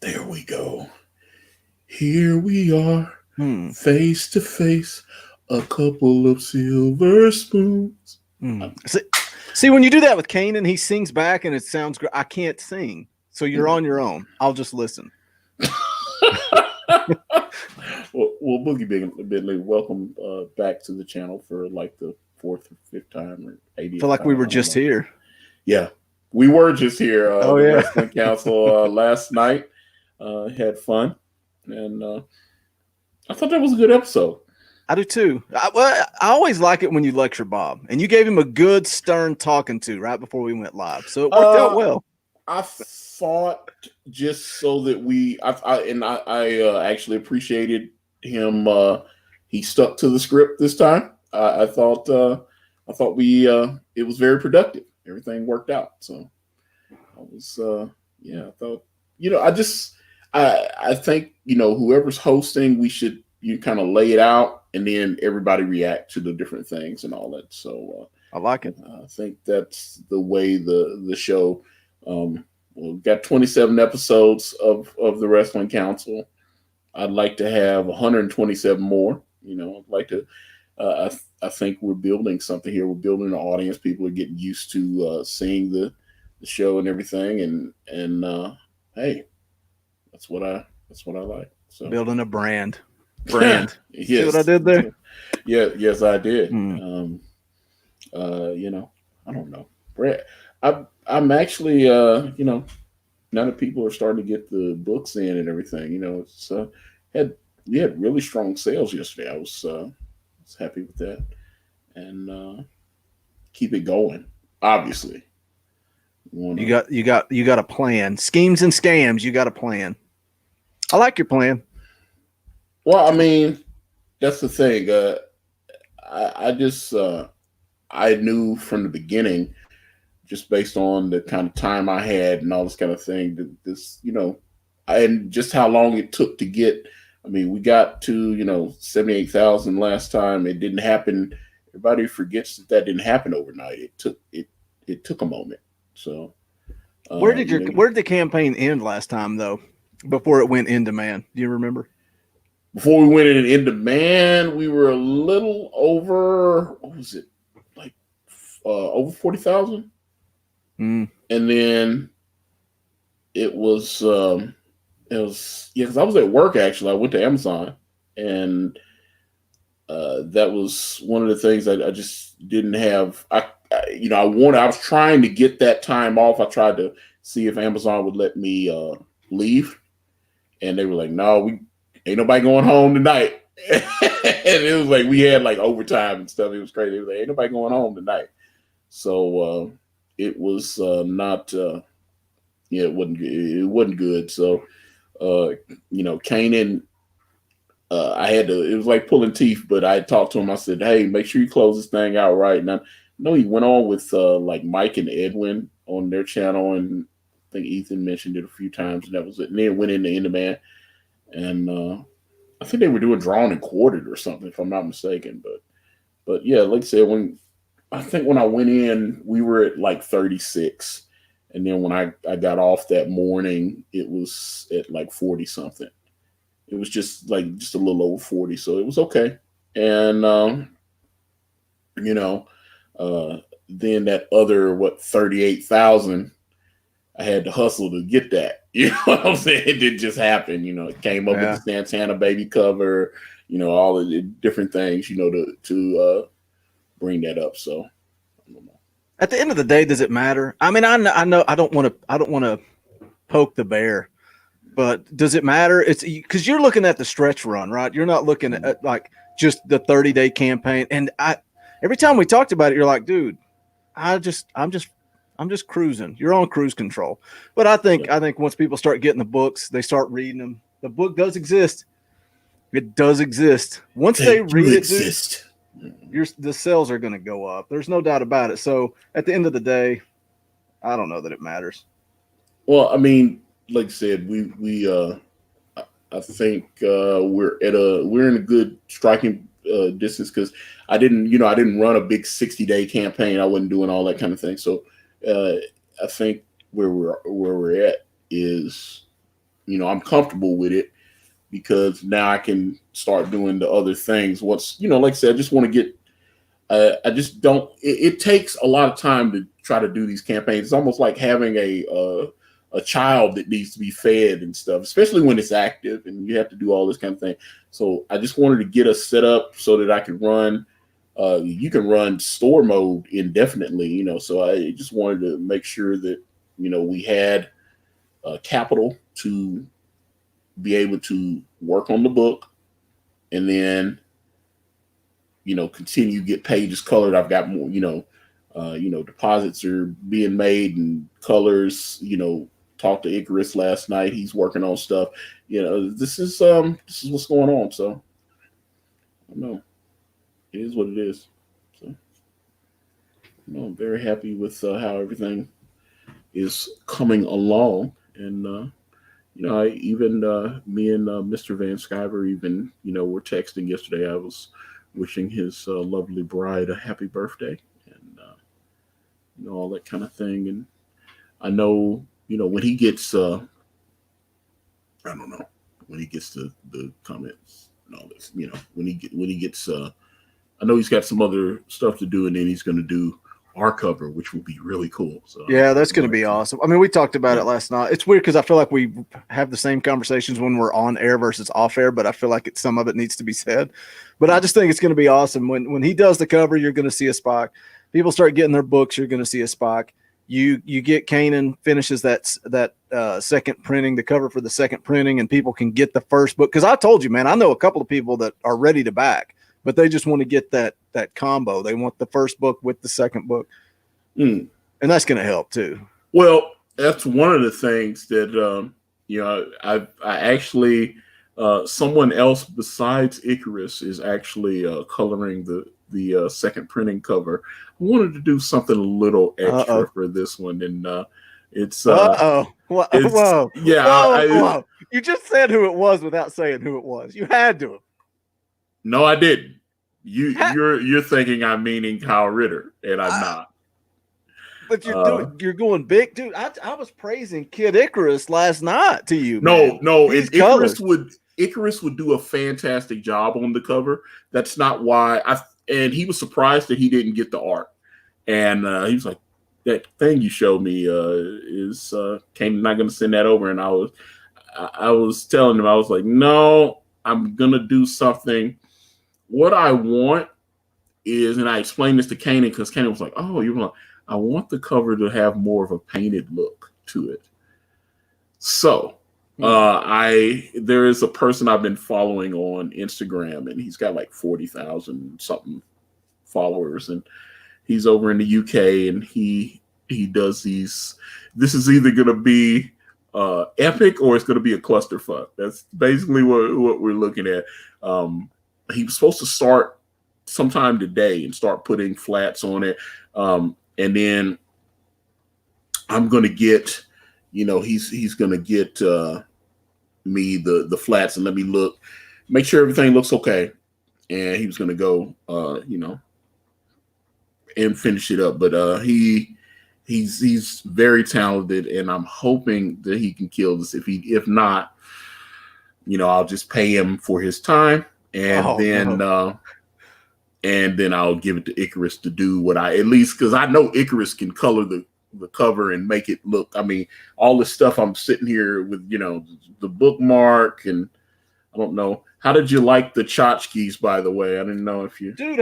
There we go. Here we are, Hmm. face to face, a couple of silver spoons. Hmm. See, when you do that with Kanan, he sings back and it sounds great. I can't sing, so you're on your own. I'll just listen. Well, Boogie Bentley, welcome back to the channel for like the fourth or fifth time or I feel 80th like we time. were I don't just know. here. Yeah, we were just here. Oh The yeah, Wrestling Council last night. Had fun, and I thought that was a good episode. I do too. I always like it when you lecture Bob, and you gave him a good stern talking to right before we went live, so it worked out well. I thought just so that I actually appreciated him. He stuck to the script this time. I thought we it was very productive. Everything worked out. So I was yeah. I thought I think whoever's hosting, we should you kind of lay it out and then everybody react to the different things and all that. So I like it. I think that's the way the show. We've got 27 episodes of the Wrestling Council. I'd like to have 127 more. I'd like to. I think we're building something here. We're building an audience. People are getting used to seeing the show and everything. And hey, that's what I like. So Building a brand. Brand. yes. See what I did there? Yeah, yes, I did. I don't know. Brand. I'm actually now that people are starting to get the books in and everything, it's had we had really strong sales yesterday. I was happy with that, and keep it going. Obviously, You got a plan. Schemes and scams. You got a plan. I like your plan. well, I mean, that's the thing. I just I knew from the beginning, just based on the kind of time I had and all this kind of thing, that this and just how long it took to get. I mean, we got to 78,000 last time. It didn't happen. Everybody forgets that didn't happen overnight. It took a moment. So Where did the campaign end last time though? Before it went in demand, do you remember? before we went in demand, we were a little over. What was it like? Over 40,000, Mm. and then it was yeah, because I was at work actually. I went to Amazon, and that was one of the things I just didn't have. I was trying to get that time off. I tried to see if Amazon would let me leave, and they were like, "No, we ain't nobody going home tonight." And it was like we had like overtime and stuff. It was crazy. It was like, "Ain't nobody going home tonight." So it was not. Yeah, it wasn't good. So Kanan, I had to. It was like pulling teeth, but I talked to him. I said, "Hey, make sure you close this thing out right." And I know he went on with like Mike and Edwin on their channel, and I think Ethan mentioned it a few times, and that was it. And then it went into In Demand, and I think they were doing drawn and quartered or something, if I'm not mistaken. But yeah, like I said, when I went in, we were at like 36. And then when I got off that morning, it was at like 40 something. It was just a little over 40. So it was okay. And, you know, then that other, 38,000, I had to hustle to get that. You know what I'm saying? It didn't just happen. It came up with the Santana baby cover, all of the different things, to bring that up. So I don't know. At the end of the day, does it matter? I mean, I know I don't want to poke the bear, but does it matter? It's because you're looking at the stretch run, right? You're not looking at like just the 30-day campaign. And every time we talked about it, you're like, dude, I'm just cruising. You're on cruise control. But I think once people start getting the books, they start reading them. The book does exist. It does exist. Once they read it, dude, the sales are going to go up. There's no doubt about it. So at the end of the day, I don't know that it matters. Well, I mean, like I said, we I think we're in a good striking distance because I didn't run a big 60-day campaign. I wasn't doing all that kind of thing. So I think where we're at is I'm comfortable with it because now I can start doing the other things. What's like I said, I just want to get. I just don't. It takes a lot of time to try to do these campaigns. It's almost like having a child that needs to be fed and stuff, especially when it's active and you have to do all this kind of thing. So I just wanted to get us set up so that I could run. You can run store mode indefinitely, So I just wanted to make sure that we had capital to be able to work on the book, and then continue to get pages colored. I've got more, deposits are being made and colors. Talked to Icarus last night. He's working on stuff. This is what's going on. So I don't know. It is what it is. So I'm very happy with how everything is coming along, and I even me and Mr. Van Skyver even were texting yesterday. I was wishing his lovely bride a happy birthday, and all that kind of thing. And I know when he gets I don't know, when he gets to the comments and all this, when he gets I know he's got some other stuff to do, and then he's going to do our cover, which will be really cool. So yeah, that's going to be awesome. I mean, we talked about it last night. It's weird because I feel like we have the same conversations when we're on air versus off air, but I feel like some of it needs to be said. But I just think it's going to be awesome when he does the cover. You're going to see a Spock. People start getting their books. You're going to see a Spock. You get Kanan finishes that second printing, the cover for the second printing, and people can get the first book. Because I told you, man, I know a couple of people that are ready to back, but they just want to get that combo. They want the first book with the second book, and that's going to help too. Well, that's one of the things that I actually someone else besides Icarus is actually coloring the second printing cover. I wanted to do something a little extra for this one, and it's whoa. Yeah, whoa. You just said who it was without saying who it was. You had to. No, I didn't. You're thinking I'm meaning Kyle Ritter, and I'm not. But you're going big, dude. I was praising Kid Icarus last night to you. No, Icarus would do a fantastic job on the cover. That's not why and he was surprised that he didn't get the art. And he was like, that thing you showed me is not going to send that over. And I was telling him, I was like, no, I'm going to do something. What I want is, and I explained this to Kanan because Kanan was like, oh, I want the cover to have more of a painted look to it. So there is a person I've been following on Instagram, and he's got like 40,000 something followers, and he's over in the UK, and he does these. This is either going to be epic or it's going to be a clusterfuck. That's basically what we're looking at. He was supposed to start sometime today and start putting flats on it, and then I'm going to get. He's going to get me the flats and let me look, make sure everything looks okay. And he was going to go, and finish it up. But he's very talented, and I'm hoping that he can kill this. If not, I'll just pay him for his time, and then I'll give it to Icarus to do what at least because I know Icarus can color the cover and make it look. I mean, all this stuff I'm sitting here with, the bookmark, and I don't know. How did you like the tchotchkes, by the way? I didn't know if you. Dude,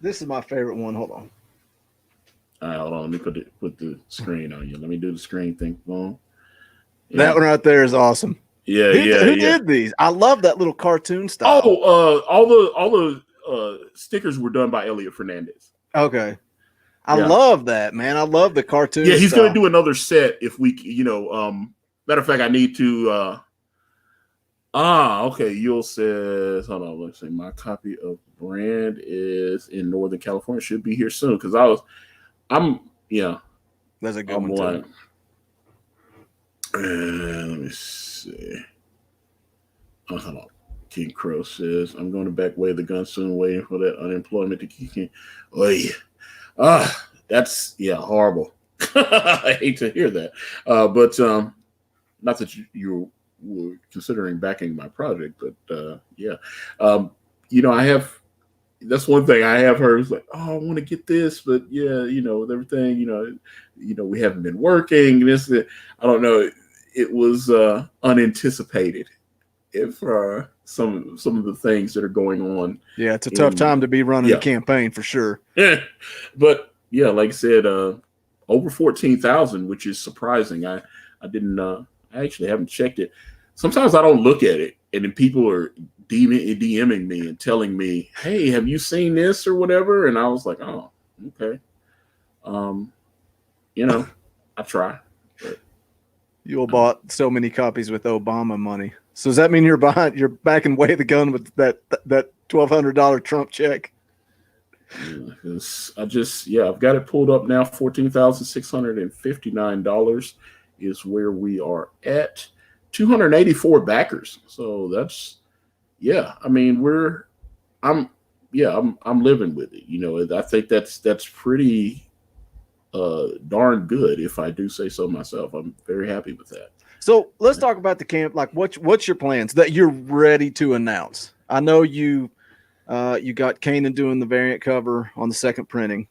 this is my favorite one. Hold on. All right, hold on. Let me put the screen on you. Let me do the screen thing. Yeah. That one right there is awesome. Yeah, Who did these? I love that little cartoon style. Oh, all the stickers were done by Elliot Fernandez. Okay. I love that, man. I love the cartoon. Yeah, he's style. going to do another set if we, matter of fact, I need to. Okay. Yule says, hold on. Let's see. My copy of Brand is in Northern California. Should be here soon because That's a good one too. Let me see. Hold on. King Crow says, I'm going to back away the gun soon, waiting for that unemployment to kick in. That's horrible. I hate to hear that. But not that you were considering backing my project, but yeah, um, I have. That's one thing I have heard is like, oh, I want to get this, but yeah, with everything, we haven't been working. This, that. I don't know. It was unanticipated if some of the things that are going on. Yeah, it's a tough time to be running a campaign for sure. Yeah, but yeah, like I said, over 14,000, which is surprising. I didn't. I actually haven't checked it. Sometimes I don't look at it, and then people are DMing me and telling me, "Hey, have you seen this or whatever?" And I was like, "Oh, okay." I try. But, you all bought so many copies with Obama money. So does that mean you're backing way the gun with that $1,200 Trump check? I've got it pulled up now. $14,659 is where we are at. 284 backers. So that's, I mean, I'm living with it. I think that's pretty darn good, if I do say so myself. I'm very happy with that. So let's talk about the camp. Like, what's your plans that you're ready to announce? I know you got Kanan doing the variant cover on the second printing.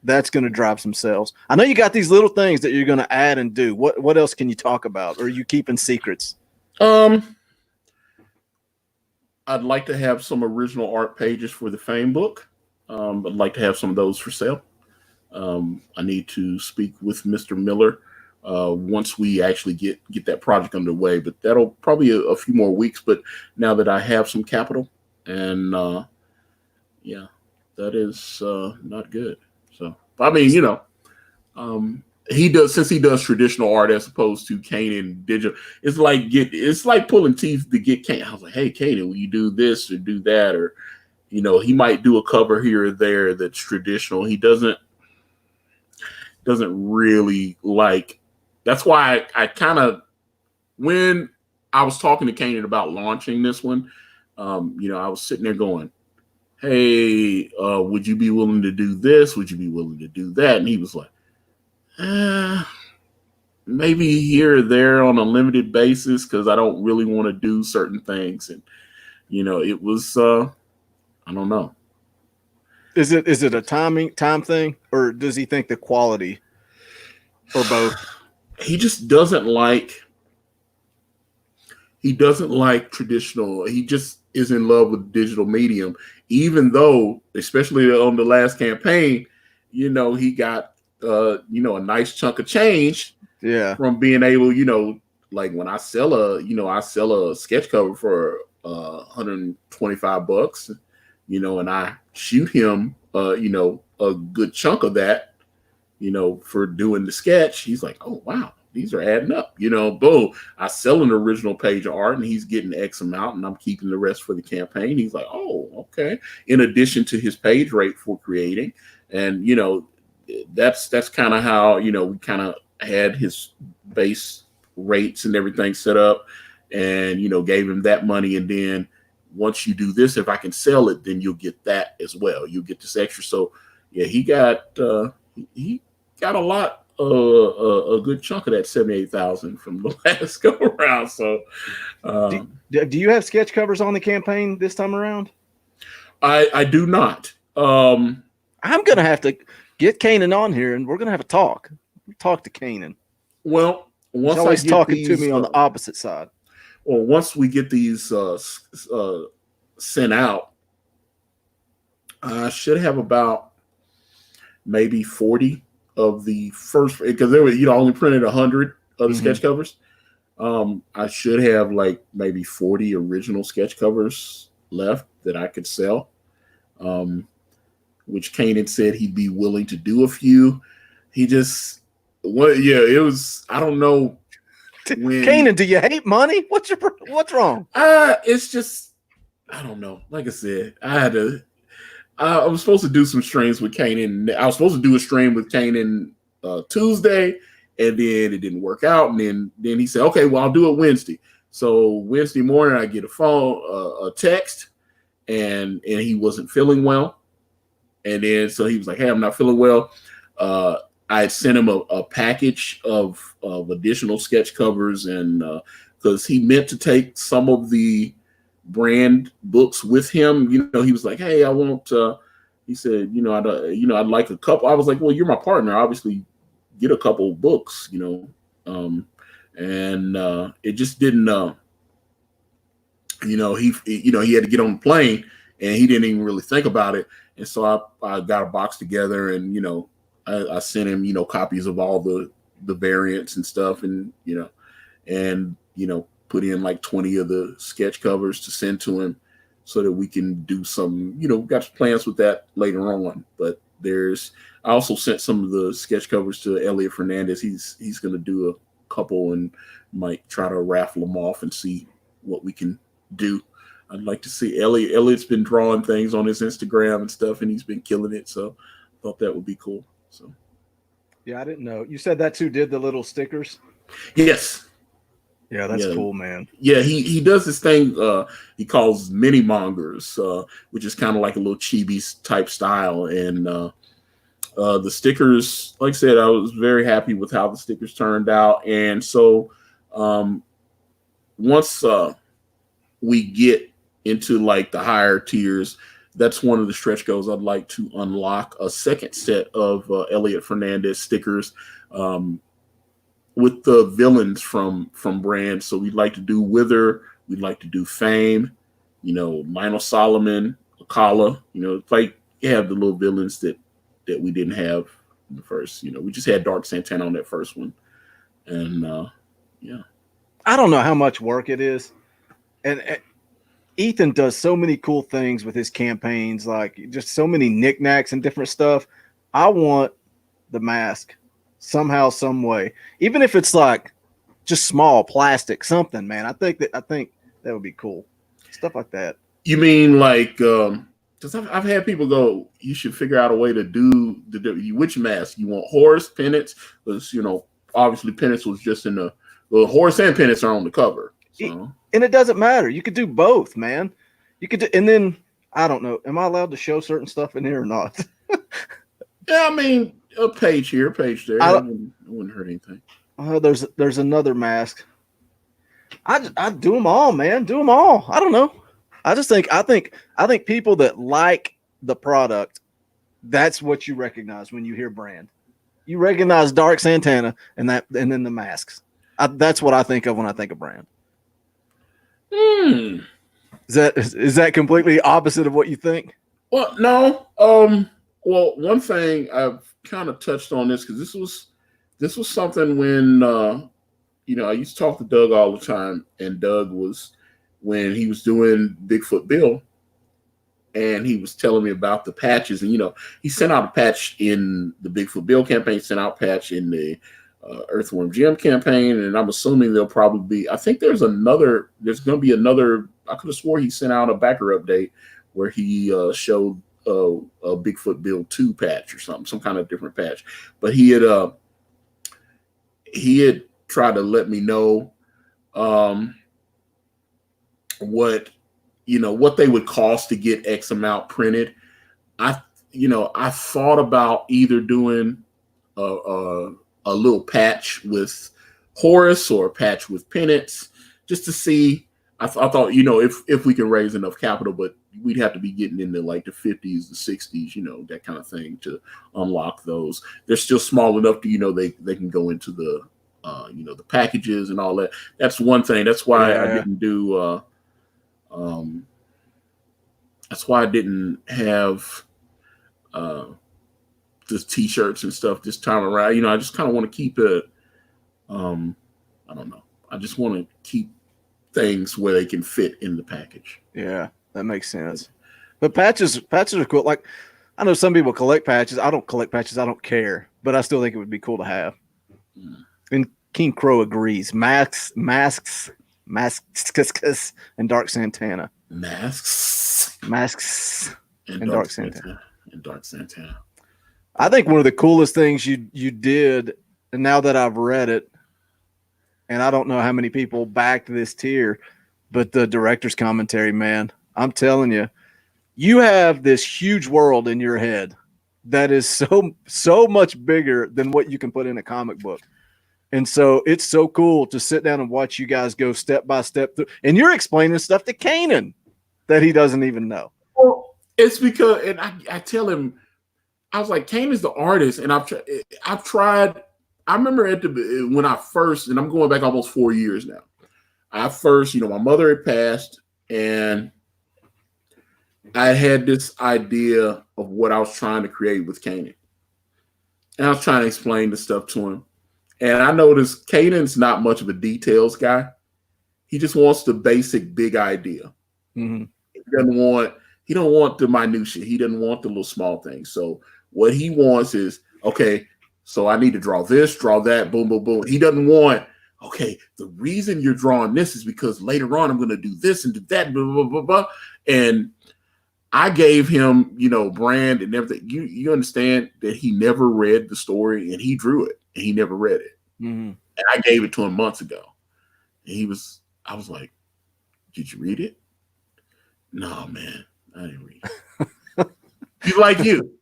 That's going to drive some sales. I know you got these little things that you're going to add and do. What else can you talk about? Or are you keeping secrets? I'd like to have some original art pages for the Fame book. I'd like to have some of those for sale. I need to speak with Mr. Miller once we actually get that project underway, but that'll probably a few more weeks. But now that I have some capital, and that is not good. So I mean, he does traditional art as opposed to Kanan digital. It's like pulling teeth to get Kanan. I was like, hey, Kanan, will you do this or do that? Or he might do a cover here or there that's traditional. He doesn't really like. That's why I kind of, when I was talking to Kanan about launching this one, I was sitting there going, hey, would you be willing to do this? Would you be willing to do that? And he was like, maybe here or there on a limited basis, because I don't really want to do certain things. And, it was, I don't know. Is it a time thing, or does he think the quality, or both? He just doesn't like traditional. He just is in love with digital medium, even though, especially on the last campaign, he got a nice chunk of change from being able, like when I sell a sketch cover for $125, and I shoot him a good chunk of that, for doing the sketch. He's like, oh wow, these are adding up. Boom. I sell an original page of art and he's getting X amount and I'm keeping the rest for the campaign. He's like, oh, okay. In addition to his page rate for creating. And that's kind of how, we kind of had his base rates and everything set up and, gave him that money. And then once you do this, if I can sell it, then you'll get that as well. You'll get this extra. So yeah, he got a good chunk of that 78,000 from the last go around. So, do you have sketch covers on the campaign this time around? I do not. I'm gonna have to get Kanan on here, and we're gonna have a talk. Talk to Kanan. Well, he's always talking to me on the opposite side. Well, once we get these sent out, I should have about maybe 40 of the first, because there were only printed 100 of the sketch covers. I should have like maybe 40 original sketch covers left that I could sell. Which Kanan said he'd be willing to do a few. He just it was, I don't know. Kanan, do you hate money? What's wrong? It's just, I don't know. Like I said, I was supposed to do some streams with Kanan. I was supposed to do a stream with Kanan Tuesday, and then it didn't work out. And then he said, okay, well, I'll do it Wednesday. So Wednesday morning, I get a text, and he wasn't feeling well. And then so he was like, hey, I'm not feeling well. I had sent him a package of additional sketch covers, and because he meant to take some of the brand books with him, he was like, "Hey, I want." He said, I'd like a couple. I was like, "Well, you're my partner. Obviously, get a couple of books, and it just didn't. He had to get on the plane, and he didn't even really think about it. And so I got a box together, and I sent him copies of all the variants and stuff, and put in like 20 of the sketch covers to send to him, so that we can do some, got plans with that later on. But I also sent some of the sketch covers to Elliot Fernandez. He's going to do a couple and might try to raffle them off and see what we can do. I'd like to see Elliot. Elliot's been drawing things on his Instagram and stuff, and he's been killing it. So I thought that would be cool. So yeah, I didn't know. You said that's who did the little stickers? Yes. Yeah, that's cool, man. Yeah, he does this thing he calls mini mongers, which is kind of like a little chibi type style. And the stickers, like I said, I was very happy with how the stickers turned out. And so once we get into like the higher tiers, that's one of the stretch goals. I'd like to unlock a second set of Elliot Fernandez stickers with the villains from brands. So we'd like to do Wither, we'd like to do Fame, Lionel Solomon, Akala. It's like you have the little villains that we didn't have in the first. We just had Dark Santana on that first one, and yeah. I don't know how much work it is, and Ethan does so many cool things with his campaigns, like just so many knickknacks and different stuff. I want the mask somehow, some way, even if it's like just small plastic, something, man. I think that would be cool. Stuff like that. You mean like, because I've had people go, you should figure out a way to do which mask you want, Horus, Penance, because obviously Penance was just in the Horus and Penance are on the cover. So. And it doesn't matter. You could do both, man. You could do, and then I don't know. Am I allowed to show certain stuff in here or not? Yeah, I mean, a page here, a page there. It wouldn't hurt anything. There's another mask. I do them all, man. Do them all. I don't know. I think people that like the product, that's what you recognize when you hear brand. You recognize Dark Santana and then the masks. That's what I think of when I think of brand. Is that completely opposite of what you think? Well, no. Well, one thing I've kind of touched on this because this was something when I used to talk to Doug all the time, and Doug was when he was doing Bigfoot Bill, and he was telling me about the patches, and he sent out a patch in the Bigfoot Bill campaign, sent out a patch in the Earthworm Jim campaign, and I'm assuming there'll probably be. I think there's going to be another. I could have swore he sent out a backer update where he showed a Bigfoot Bill 2 patch or something, some kind of different patch. But he had tried to let me know what they would cost to get X amount printed. I thought about either doing a little patch with Horus or a patch with Penance, just to see. I thought, if we can raise enough capital, but we'd have to be getting into like the 50s, the 60s, that kind of thing to unlock those. They're still small enough to, they can go into the, the packages and all that. That's one thing. That's why I didn't do, that's why I didn't have the t-shirts and stuff this time around. I just kind of want to keep it, I don't know. I just want to keep things where they can fit in the package. Yeah, that makes sense. But patches are cool. Like, I know some people collect patches. I don't collect patches. I don't care, but I still think it would be cool to have. And King Crow agrees. Masks, and Dark Santana. Masks, and Dark Santana. I think one of the coolest things you did, and now that I've read it, and I don't know how many people backed this tier, but the director's commentary, man, I'm telling you, you have this huge world in your head that is so much bigger than what you can put in a comic book. And so it's so cool to sit down and watch you guys go step by step through. And you're explaining stuff to Kanan that he doesn't even know. Well, it's because, and I tell him, I was like, Kane is the artist, and I've tried. I remember when I first, and I'm going back almost 4 years now. I first, my mother had passed, and I had this idea of what I was trying to create with Kanan. And I was trying to explain the stuff to him. And I noticed Kanan's not much of a details guy. He just wants the basic big idea. Mm-hmm. He don't want the minutia. He doesn't want the little small things. So what he wants is, okay, so I need to draw this, draw that, boom, boom, boom. He doesn't want, okay, the reason you're drawing this is because later on I'm going to do this and do that, blah, blah, blah, blah. And I gave him, brand and everything. You understand that he never read the story, and he drew it and he never read it. Mm-hmm. And I gave it to him months ago. And I was like, did you read it? No, man, I didn't read it. He's like you.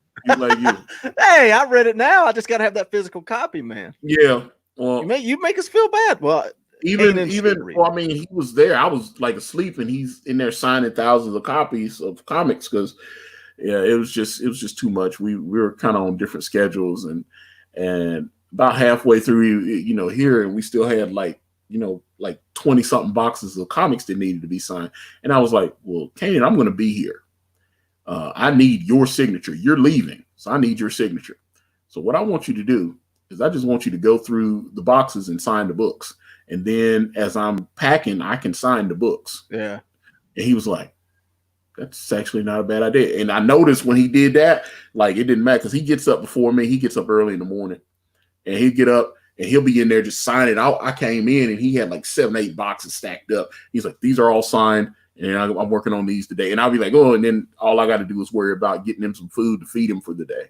Hey, I read it now. I just got to have that physical copy, man. Yeah. Well, you make us feel bad. Well, even I mean, he was there. I was like asleep, and he's in there signing thousands of copies of comics because, yeah, it was just too much. We were kind of on different schedules, and about halfway through, here, and we still had like 20 something boxes of comics that needed to be signed. And I was like, well, Kanan, I'm going to be here. I need your signature. You're leaving, so I need your signature. So what I want you to do is I just want you to go through the boxes and sign the books. And then as I'm packing, I can sign the books. Yeah. And he was like, that's actually not a bad idea. And I noticed when he did that, like it didn't matter because he gets up before me. He gets up early in the morning, and he'll get up and he'll be in there just signing. I came in and he had like 7, 8 boxes stacked up. He's like, these are all signed. And I'm working on these today. And I'll be like, oh, and then all I got to do is worry about getting him some food to feed him for the day.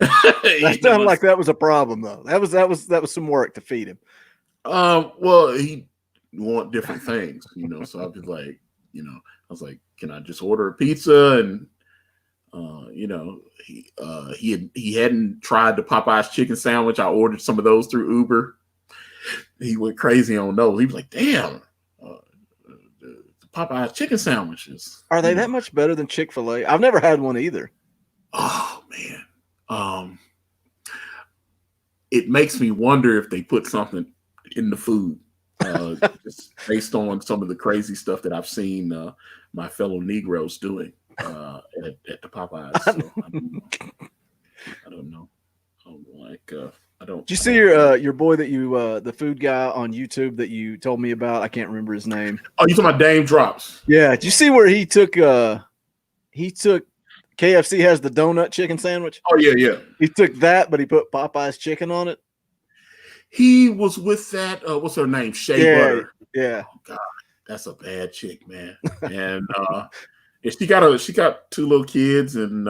That sounded like that was a problem, though. That was some work to feed him. Well, he want different things, So I was like, can I just order a pizza? And he hadn't tried the Popeye's chicken sandwich. I ordered some of those through Uber. He went crazy on those. He was like, damn. Popeye's chicken sandwiches. Are they that much better than Chick-fil-A? I've never had one either. Oh man. It makes me wonder if they put something in the food. Just based on some of the crazy stuff that I've seen my fellow Negroes doing at the Popeyes. So, I don't know. Did you see your boy that the food guy on YouTube that you told me about? I can't remember his name. Oh, you talking about Dame Drops? Yeah. Did you see where he took KFC has the donut chicken sandwich? Oh yeah. He took that, but he put Popeye's chicken on it. He was with that. What's her name? Shea Butter. Yeah. Oh God, that's a bad chick, man. And she got 2 little kids, and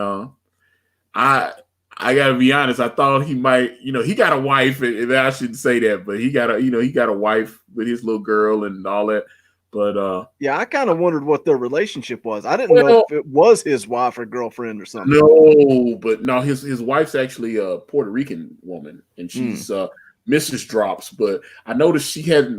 I gotta be honest. I thought he might, he got a wife, and I shouldn't say that, but he got a wife with his little girl and all that. But yeah, I kind of wondered what their relationship was. I didn't know if it was his wife or girlfriend or something. No, but no, his wife's actually a Puerto Rican woman, and she's Mrs. Drops. But I noticed he hadn't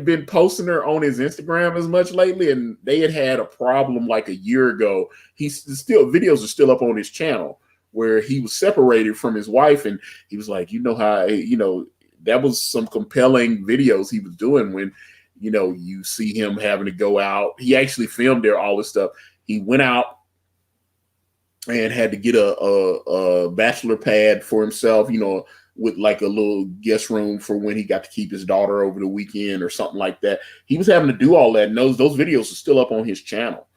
been posting her on his Instagram as much lately, and they had a problem like a year ago. Videos are still up on his channel where he was separated from his wife, and he was like, that was some compelling videos he was doing when, you see him having to go out. He actually filmed there, all this stuff. He went out and had to get a bachelor pad for himself, with like a little guest room for when he got to keep his daughter over the weekend or something like that. He was having to do all that. And those videos are still up on his channel.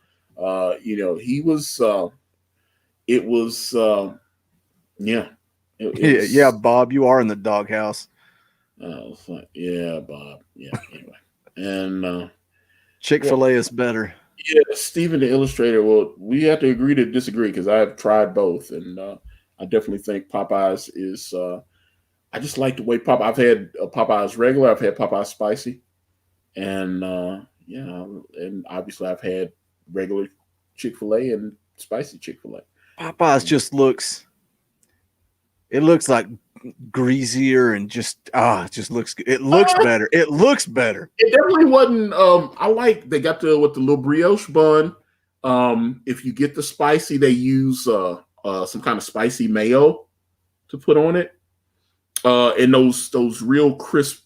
He was, it was, yeah, Bob, you are in the doghouse. Yeah, Bob. Yeah, anyway. And Chick-fil-A is better. Yeah, Steven the Illustrator. Well, we have to agree to disagree because I've tried both, and I definitely think Popeyes is. I just like the way I've had Popeyes regular. I've had Popeyes spicy, and and obviously I've had regular Chick-fil-A and spicy Chick-fil-A. Popeyes just looks. It looks like greasier and it just looks. It looks better. It looks better. It definitely wasn't. I like they got the with the little brioche bun. If you get the spicy, they use some kind of spicy mayo to put on it. And those real crisp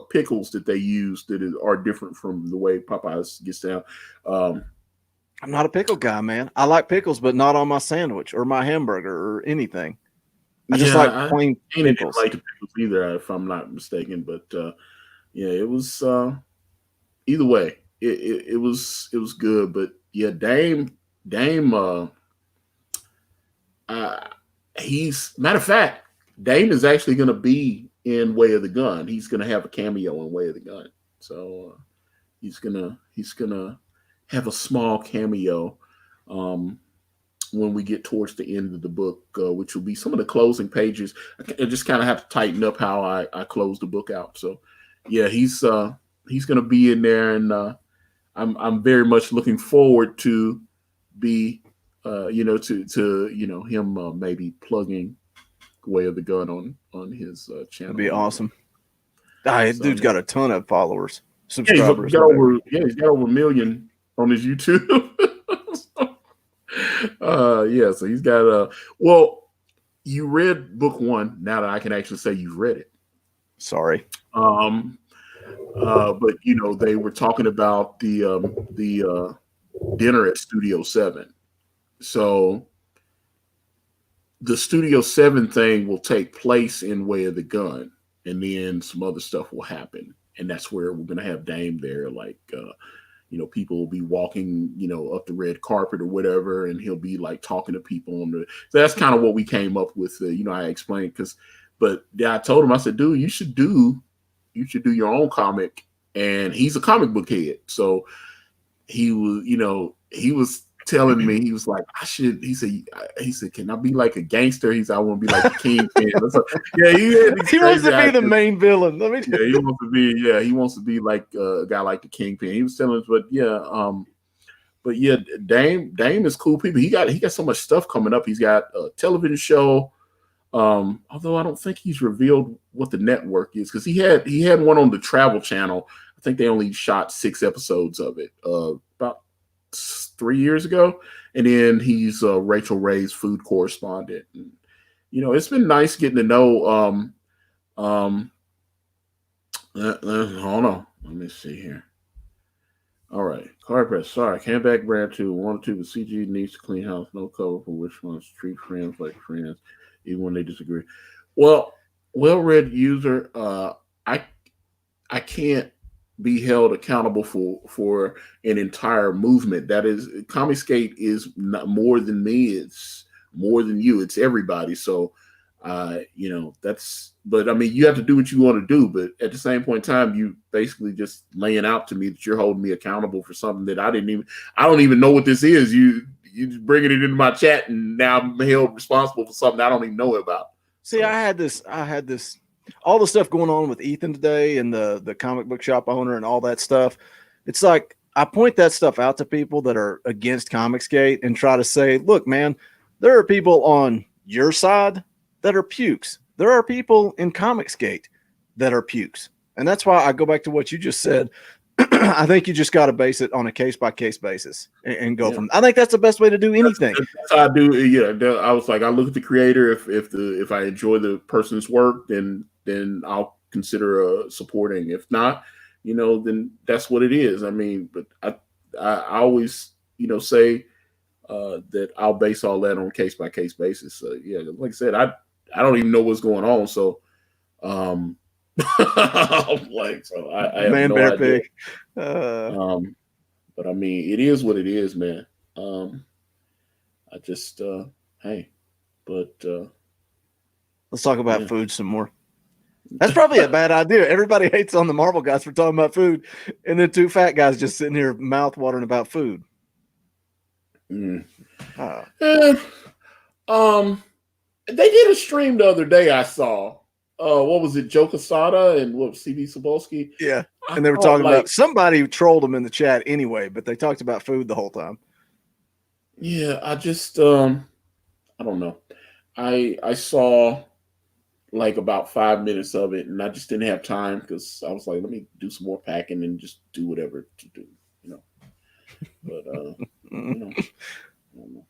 pickles that they use are different from the way Popeyes gets down. I'm not a pickle guy, man. I like pickles, but not on my sandwich or my hamburger or anything. I just like plain pickles. I didn't like the pickles either, if I'm not mistaken. But yeah, it was either way. It was good. But yeah, Dame. He's matter of fact, Dame is actually going to be in Way of the Gun. He's going to have a cameo in Way of the Gun. So he's gonna have a small cameo when we get towards the end of the book, which will be some of the closing pages. I just kind of have to tighten up how I close the book out. So yeah, he's going to be in there, and I'm very much looking forward to be him maybe plugging Way of the Gun on his channel. That'd be awesome. Dude's got a ton of followers, subscribers. He's got over 1 million on his YouTube. So he's got well, you read book 1. Now that I can actually say you've read it. Sorry. But they were talking about the dinner at Studio 7. So the Studio 7 thing will take place in Way of the Gun, and then some other stuff will happen. And that's where we're going to have Dame there. Like, people will be walking, up the red carpet or whatever, and he'll be like talking to people so that's kind of what we came up with. I explained I told him, I said, dude, you should do your own comic. And he's a comic book head. So he was telling me, he was like, he said, can I be like a gangster? He said, I want to be like a kingpin. He wants to be the main villain. He wants to be like a guy like the Kingpin. He was telling us, but Dame is cool people. He got so much stuff coming up. He's got a television show. Although I don't think he's revealed what the network is, because he had one on the Travel Channel. I think they only shot 6 episodes of it about 3 years ago, and then he's Rachel Ray's food correspondent. And, it's been nice getting to know. Hold on, let me see here. All right, card press. Sorry, came back brand 2. 1 or 2, but CG needs to clean house. No cover for which ones treat friends like friends, even when they disagree. Well-read user. I can't be held accountable for an entire movement. That is, Comic Skate is not more than me. It's more than you. It's everybody. So, but I mean, you have to do what you want to do. But at the same point in time, you basically just laying out to me that you're holding me accountable for something that I don't even know what this is. You just bringing it into my chat, and now I'm held responsible for something I don't even know about. See, I had this, all the stuff going on with Ethan today and the comic book shop owner and all that stuff. It's like, I point that stuff out to people that are against Comicsgate and try to say, look, man, there are people on your side that are pukes. There are people in Comicsgate that are pukes. And that's why I go back to what you just said. I think you just got to base it on a case-by-case basis and go from. I think that's the best way to do anything. That's how I do. Yeah, I was like, I look at the creator. If I enjoy the person's work, then I'll consider supporting. If not, then that's what it is. I mean, but I always say that I'll base all that on case-by-case basis. So yeah, like I said, I don't even know what's going on. So. I have man, no bear, idea. pig. But I mean, it is what it is, man. I just hey, but let's talk about food some more. That's probably a bad idea. Everybody hates on the Marvel guys for talking about food, and then 2 fat guys just sitting here mouth watering about food. They did a stream the other day. I saw. What was it, Joe Quesada and what, CB Cebulski? Yeah, and they were talking about somebody trolled them in the chat anyway, but they talked about food the whole time. Yeah, I just I don't know. I saw like about 5 minutes of it, and I just didn't have time because I was like, let me do some more packing and just do whatever to do, you know. But you know, I don't know.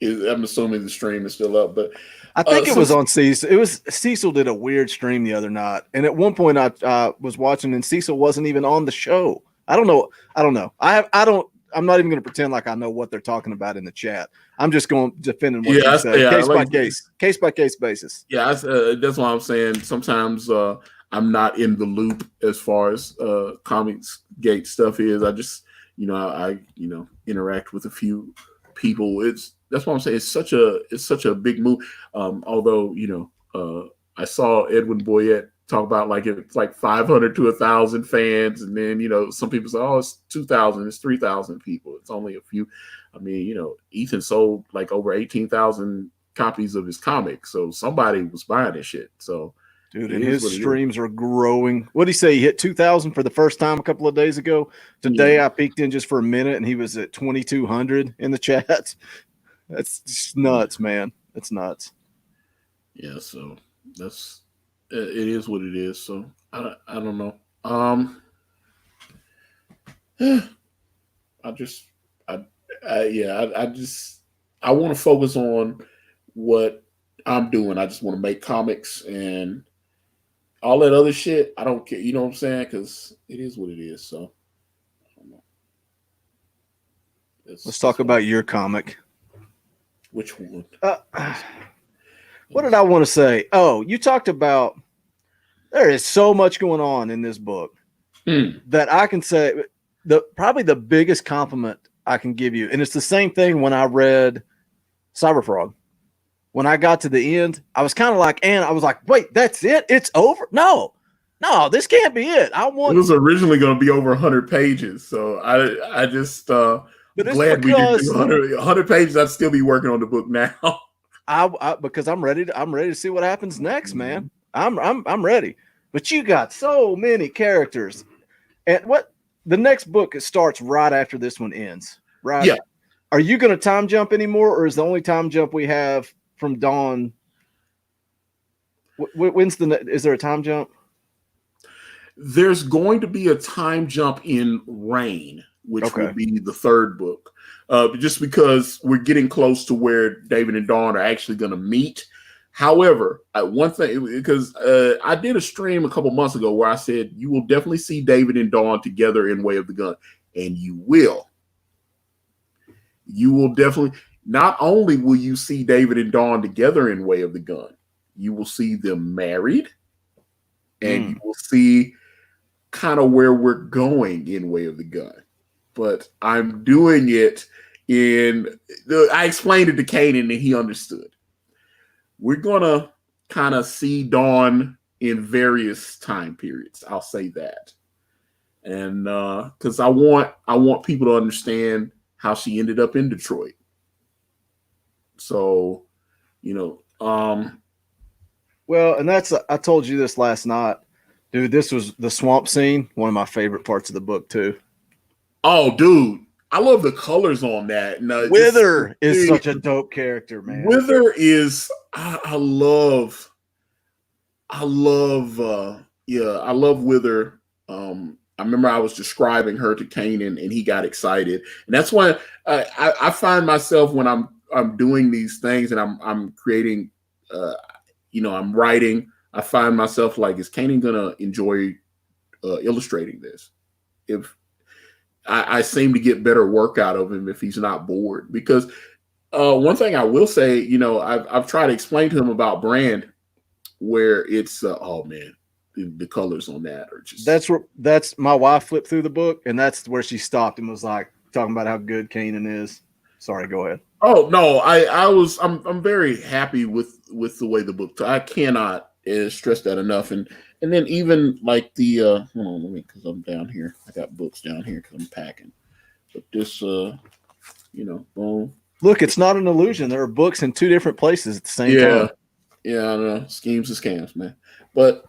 I'm assuming the stream is still up, but I think it was since on Cecil. It was Cecil did a weird stream the other night, and at one point I was watching, and Cecil wasn't even on the show. I don't know. I don't know. I don't. I'm not even going to pretend like I know what they're talking about in the chat. I'm just going defending what you say, yeah, like case by case basis. yeah, that's what I'm saying. Sometimes I'm not in the loop as far as comics gate stuff is. I just I interact with a few people. That's what I'm saying. It's such a big move. Although I saw Edwin Boyette talk about like it's like 500 to 1,000 fans, and then some people say, oh, it's 2,000, it's 3,000 people. It's only a few. I mean, Ethan sold like over 18,000 copies of his comic, so somebody was buying this shit. So, dude, and his streams are growing. What did he say? He hit 2,000 for the first time a couple of days ago. Today, I peeked in just for a minute, and he was at 2,200 in the chat. That's just nuts, man. That's nuts. Yeah, so that's it is what it is. So I don't know. I want to focus on what I'm doing. I just want to make comics, and all that other shit, I don't care. You know what I'm saying? Because it is what it is. So I don't know. Let's talk about your comic. Which one? What did I want to say? Oh, you talked about there is so much going on in this book that I can say probably the biggest compliment I can give you, and it's the same thing when I read Cyberfrog. When I got to the end, I was kind of like, and I was like, wait, that's it? It's over? No, this can't be it. It was originally going to be over 100 pages, so I just glad we did do 100 pages. I'd still be working on the book now. Because I'm ready to see what happens next, man. I'm ready. But you got so many characters, and the next book, it starts right after this one ends, right? Yeah. Are you going to time jump anymore, or is the only time jump we have from Dawn? When's is there a time jump? There's going to be a time jump in Rain, which will be the third book. Just because we're getting close to where David and Dawn are actually going to meet. However, one thing, because I did a stream a couple months ago where I said you will definitely see David and Dawn together in Way of the Gun, and you will. You will definitely. Not only will you see David and Dawn together in Way of the Gun, you will see them married, and you will see kind of where we're going in Way of the Gun. But I'm doing it I explained it to Kanan and he understood. We're going to kind of see Dawn in various time periods. I'll say that. And because I want people to understand how she ended up in Detroit. So, well, and I told you this last night, dude. This was the swamp scene, one of my favorite parts of the book too. Oh, dude, I love the colors on that. No, Wither is such a dope character, man. Wither is I love Wither. I remember I was describing her to Kanan and he got excited, and that's why I find myself when I'm doing these things and I'm creating, I'm writing. I find myself like, is Kanan gonna enjoy illustrating this? If I seem to get better work out of him if he's not bored. Because one thing I will say, I've tried to explain to him about Brand, where it's oh man, the colors on that are just. That's my wife flipped through the book, and that's where she stopped and was like talking about how good Kanan is. Sorry, go ahead. Oh no, I'm very happy with the way the book. I cannot stress that enough, and then even like the hold on, let me, because I'm down here. I got books down here because I'm packing. But this, boom. Look, it's not an illusion. There are books in two different places at the same time. Yeah, I know. Schemes and scams, man. But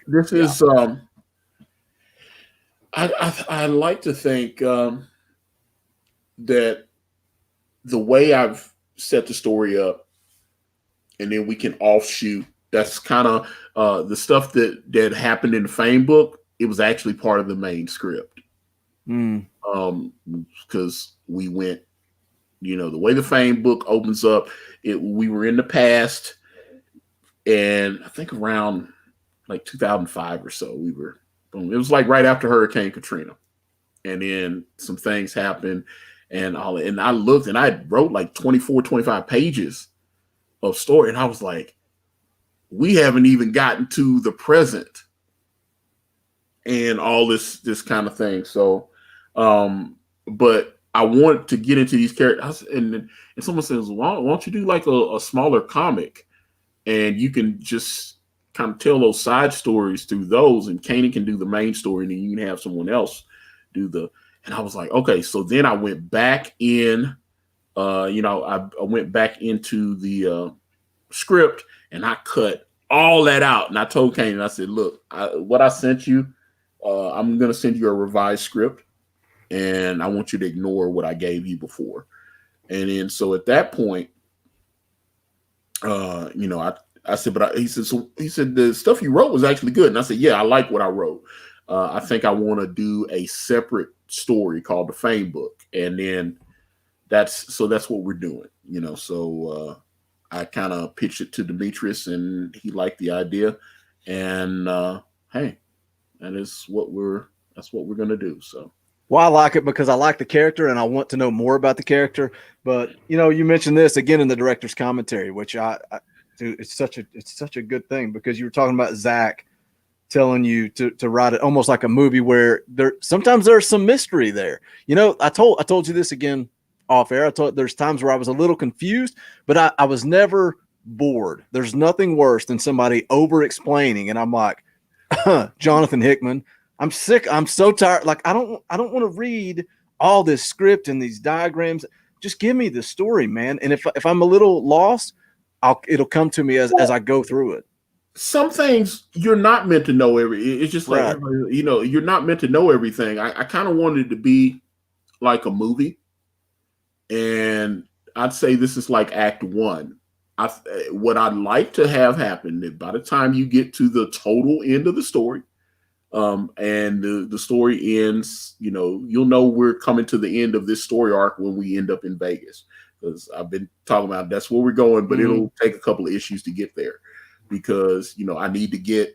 this is I like to think that the way I've set the story up, and then we can offshoot. That's kind of the stuff that happened in the Fame book. It was actually part of the main script. Mm. Because we went, the way the Fame book opens up, we were in the past, and I think around like 2005 or so, it was like right after Hurricane Katrina, and then some things happened, and I looked, and I wrote like 24, 25 pages of story, and I was like, we haven't even gotten to the present, and all this kind of thing. So, but I want to get into these characters, and someone says, "Why don't you do like a smaller comic, and you can just kind of tell those side stories through those, and Kanan can do the main story, and then you can have someone else do the." And I was like, okay. So then I went back in, I went back into the script, and I cut all that out, and I told Kanan, I said, "Look, what I sent you, I'm going to send you a revised script, and I want you to ignore what I gave you before." And then so at that point, I said, he said the stuff you wrote was actually good, and I said, yeah, I like what I wrote. I think I want to do a separate story called the Fame book, and then that's what we're doing. So I kind of pitched it to Demetrius, and he liked the idea, and hey, that's what we're gonna do. So. Well, I like it because I like the character and I want to know more about the character. But you mentioned this again in the director's commentary, which dude, it's such a good thing, because you were talking about Zach telling you to write it almost like a movie where sometimes there's some mystery there. I told you this again off air. There's times where I was a little confused, but I was never bored. There's nothing worse than somebody over explaining, and I'm like, Jonathan Hickman, I'm sick. I'm so tired. Like, I don't want to read all this script and these diagrams. Just give me the story, man. And if I'm a little lost, it'll come to me as I go through it. Some things you're not meant to know it's just like, right. You're not meant to know everything. I kind of wanted it to be like a movie, and I'd say this is like act one. What I'd like to have happen that by the time you get to the total end of the story, and the story ends, you'll know we're coming to the end of this story arc when we end up in Vegas, because I've been talking about that's where we're going, but it'll take a couple of issues to get there, because I need to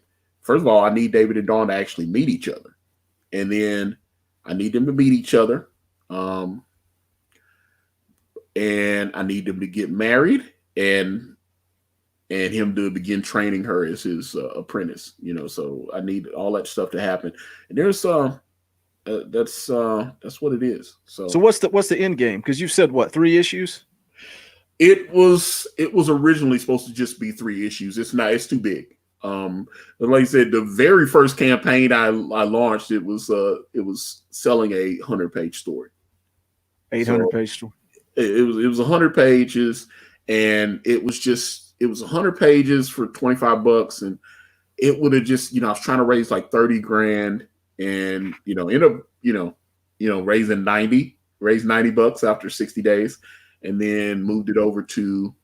first of all, I need David and Dawn to actually meet each other, and then I need them to meet each other, and I need them to get married, and him to begin training her as his apprentice. So I need all that stuff to happen, and there's that's what it is. So what's the end game? Because you said what, 3 issues? It was originally supposed to just be 3 issues. It's not. It's too big. But like I said, the very first campaign I launched, it was selling a 100-page story. 800-page story. It was 100 pages, and it was 100 pages for $25, and it would have just, I was trying to raise like 30 grand, and end up raising $90 after 60 days, and then moved it over to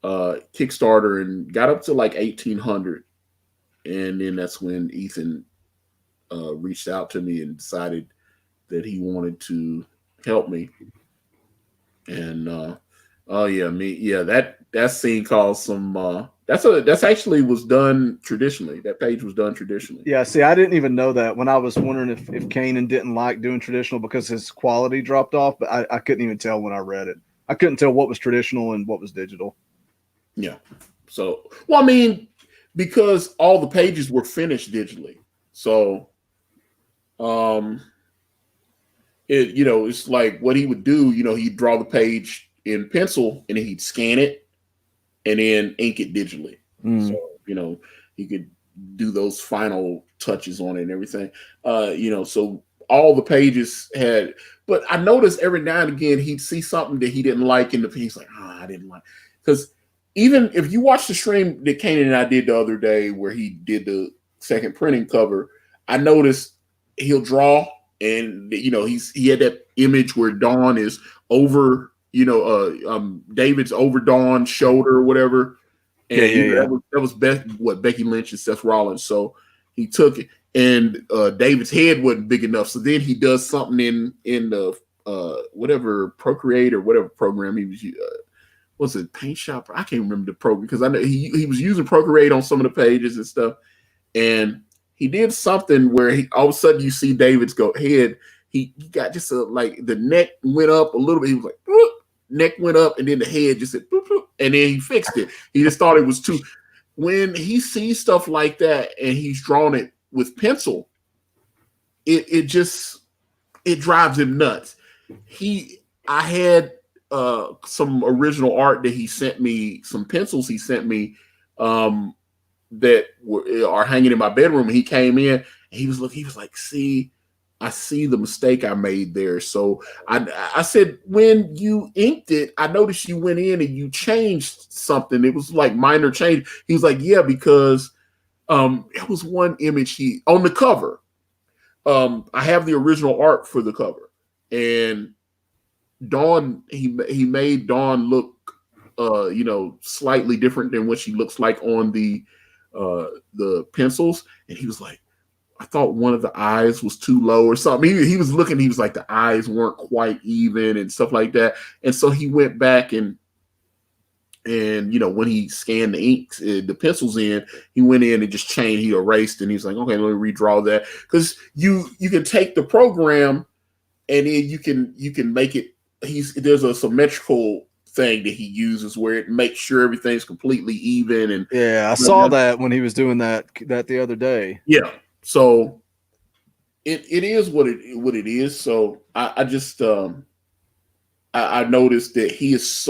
Kickstarter and got up to like 1,800, and then that's when Ethan reached out to me and decided that he wanted to help me. And that scene caused some that's actually was done traditionally. That page was done traditionally. Yeah, see, I didn't even know that when I was wondering if Kanan didn't like doing traditional because his quality dropped off, but I couldn't even tell when I read it. I couldn't tell what was traditional and what was digital. Yeah. So, well, I mean, because all the pages were finished digitally. So it's like what he would do, he'd draw the page in pencil and he'd scan it and then ink it digitally. So, he could do those final touches on it and everything. So all the pages had, but I noticed every now and again he'd see something that he didn't like in the piece, like, I didn't like, because even if you watch the stream that Kanan and I did the other day where he did the second printing cover, I noticed he'll draw and he had that image where Dawn is over, David's over Dawn's shoulder or whatever, Yeah, and yeah, yeah. that was Becky Lynch and Seth Rollins. So he took it, and David's head wasn't big enough. So then he does something in the whatever Procreate or whatever program he was. Was it Paint Shop? I can't remember the program because I know he was using Procreate on some of the pages and stuff, and he did something where all of a sudden you see David's head. He got just like the neck went up a little bit. He was like, whoop, neck went up, and then the head just said, boop, boop, and then he fixed it. He just thought it was too. When he sees stuff like that and he's drawn it with pencil, it drives him nuts. I had some original art that he sent me, some pencils he sent me that are hanging in my bedroom. And he came in and he was like, see, I see the mistake I made there. So I said, when you inked it, I noticed you went in and you changed something. It was like minor change. He was like, yeah, because it was one image on the cover. I have the original art for the cover, and Dawn, he made Dawn look slightly different than what she looks like on the pencils. And he was like, I thought one of the eyes was too low or something. He was looking, he was like, the eyes weren't quite even and stuff like that. And so he went back and when he scanned the inks, the pencils in, he went in and just changed, he erased, and he's like, okay, let me redraw that. Because you can take the program and then you can make it, there's a symmetrical thing that he uses where it makes sure everything's completely even. And yeah, I saw that when he was doing that the other day. Yeah. So it is what it is. So I just I noticed that he's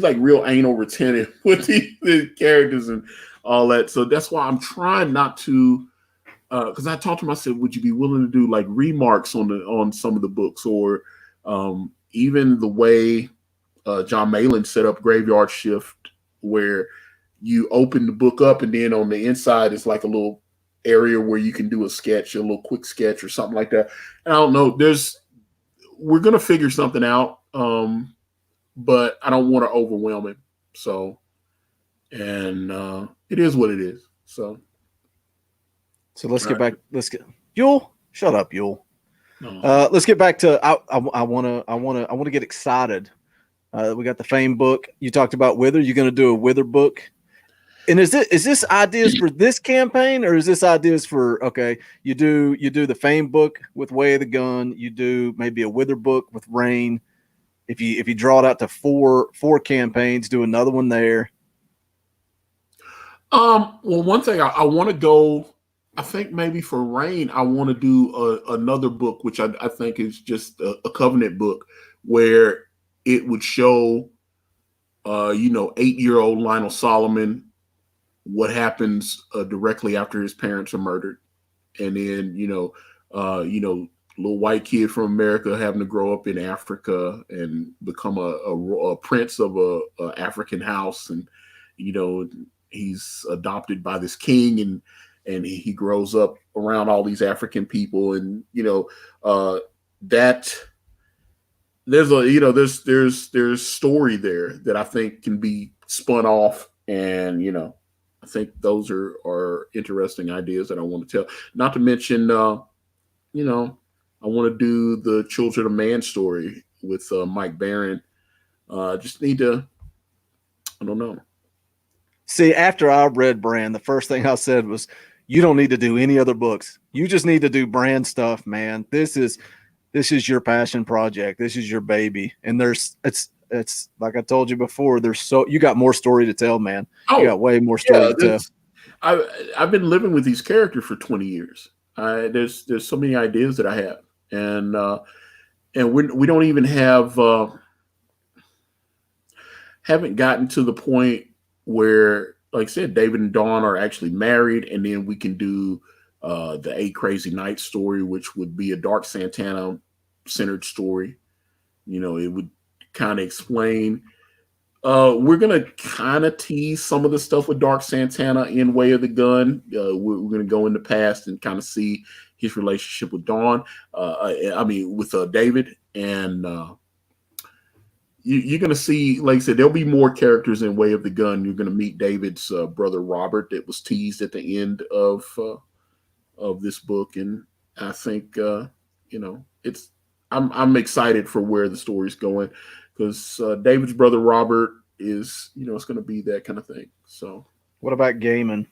like real anal retentive with the characters and all that. So that's why I'm trying not to, because I talked to him, I said, would you be willing to do like remarks on some of the books, or even the way John Malin set up Graveyard Shift, where you open the book up and then on the inside it's like a little area where you can do a little quick sketch or something like that. And I don't know, we're going to figure something out. But I don't want to overwhelm him. So, and it is what it is. So let's get back. Yule, shut up, Yule. No. Let's get back to. I want to get excited. We got the Fame book. You talked about Wither. You're going to do a Wither book. And is this ideas for this campaign, or is this ideas for, okay, you do the Fame book with Way of the Gun, you do maybe a Wither book with Rain. If you draw it out to four campaigns, do another one there. Well, one thing I want to go, I think maybe for Rain, I want to do another book, which I think is just a Covenant book, where it would show, 8-year-old Lionel Solomon, what happens directly after his parents are murdered, and then little white kid from America having to grow up in Africa and become a prince of a African house, and he's adopted by this king, and he grows up around all these African people, and that there's story there that I think can be spun off, and I think those are interesting ideas that I want to tell. Not to mention, I want to do the Children of Man story with Mike Barron. Just need to, I don't know. See, after I read Brand, the first thing I said was, you don't need to do any other books. You just need to do Brand stuff, man. This is your passion project. This is your baby. And it's like I told you before, you got more story to tell, man. You got way more story to tell. I've been living with these characters for 20 years. There's so many ideas that I have, and we don't even haven't gotten to the point where, like I said, David and Dawn are actually married, and then we can do the 8 Crazy Nights story, which would be a Dark Santana centered story. It would kind of explain. We're gonna kind of tease some of the stuff with Dark Santana in Way of the Gun. We're gonna go in the past and kind of see his relationship with Dawn. With David, and you're going to see, like I said, there'll be more characters in Way of the Gun. You're going to meet David's brother Robert that was teased at the end of this book, and I think it's I'm excited for where the story's going because David's brother Robert is it's going to be that kind of thing. So What about Gaiman?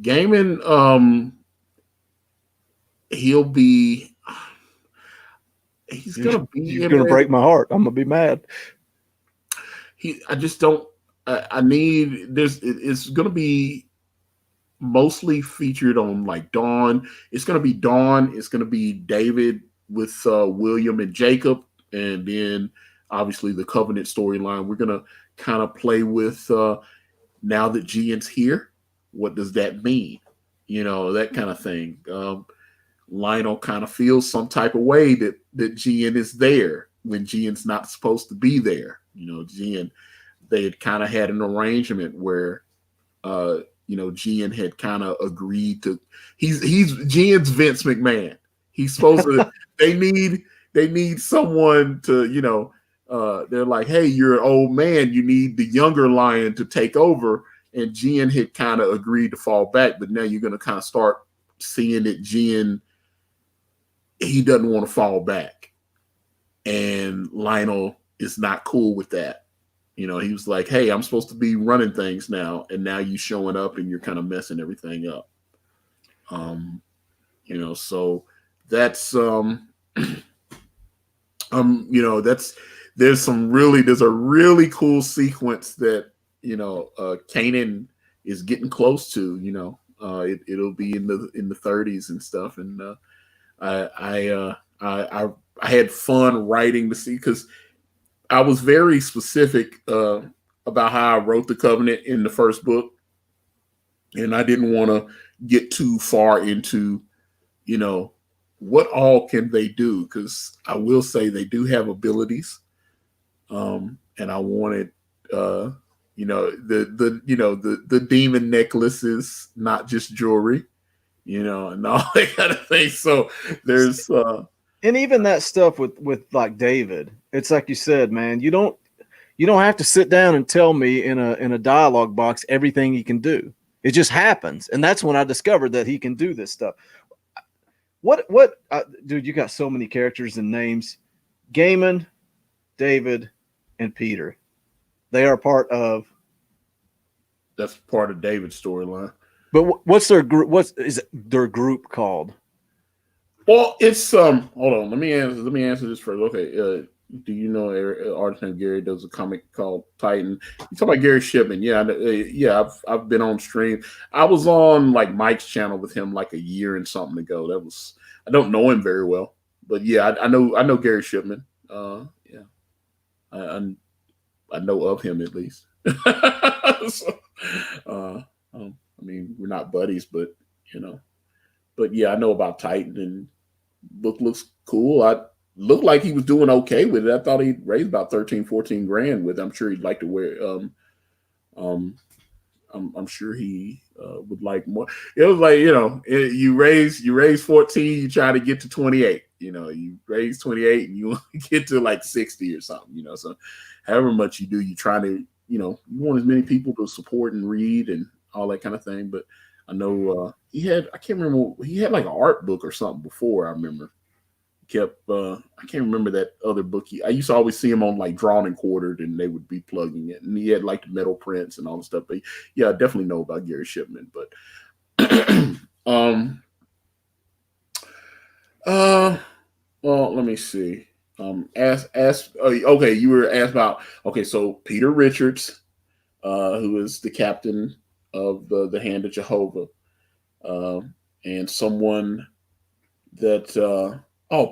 Gaiman, he'll be he's going to be You're in gonna there. break my heart. I'm gonna be mad. I just don't. I need this. It's going to be mostly featured on like Dawn. It's going to be Dawn. It's going to be David with William and Jacob, and then obviously the Covenant storyline. We're going to kind of play with now that Gian's here. What does that mean? That kind of thing. Lionel kind of feels some type of way that Gian is there when Gian's not supposed to be there. Gian, they had kind of had an arrangement where Gian had kind of agreed to. He's Gian's Vince McMahon. He's supposed to. They need someone to. They're like, hey, you're an old man. You need the younger lion to take over. And Gian had kind of agreed to fall back, but now you're going to kind of start seeing that Gian, he doesn't want to fall back, and Lionel is not cool with that. He was like, hey, I'm supposed to be running things now, and now you showing up and you're kind of messing everything up. So that's that's there's a really cool sequence that Kanan is getting close to. It'll be in the 30s and stuff, and I had fun writing to see because I was very specific about how I wrote the Covenant in the first book, and I didn't want to get too far into, what all can they do? Because I will say they do have abilities, and I wanted, the demon necklaces, not just jewelry, and all that kind of thing. So there's And even that stuff with like David, it's like you said, man, you don't have to sit down and tell me in a dialogue box everything he can do. It just happens. And that's when I discovered that he can do this stuff. Dude, you got so many characters and names. Gaiman, David, and Peter. They are part of. That's part of David's storyline. But what's their group? What is their group called? Well, it's hold on. Let me answer this first. Okay, do you know an artist named Gary does a comic called Titan? You talk about Gary Shipman? Yeah, I've been on stream. I was on like Mike's channel with him like a year and something ago. I don't know him very well, but yeah, I know Gary Shipman. Yeah, I know of him at least. So, I mean, we're not buddies, but but yeah, I know about Titan, and looks cool. I looked like he was doing okay with it. I thought he'd raised about 13, 14 grand with it. I'm sure he'd like to wear. I'm sure he would like more. It was like you raise 14, you try to get to 28. You raise 28 and you get to like 60 or something. So however much you do, you try to you want as many people to support and read and all that kind of thing. But I know I can't remember, he had like an art book or something before. I remember I can't remember that other book. I used to always see him on like Drawn and Quartered, and they would be plugging it, and he had like the metal prints and all the stuff. But yeah, I definitely know about Gary Shipman. But well, let me see. Okay, you were asked about, okay, so Peter Richards, who is the captain of the Hand of Jehovah, and someone that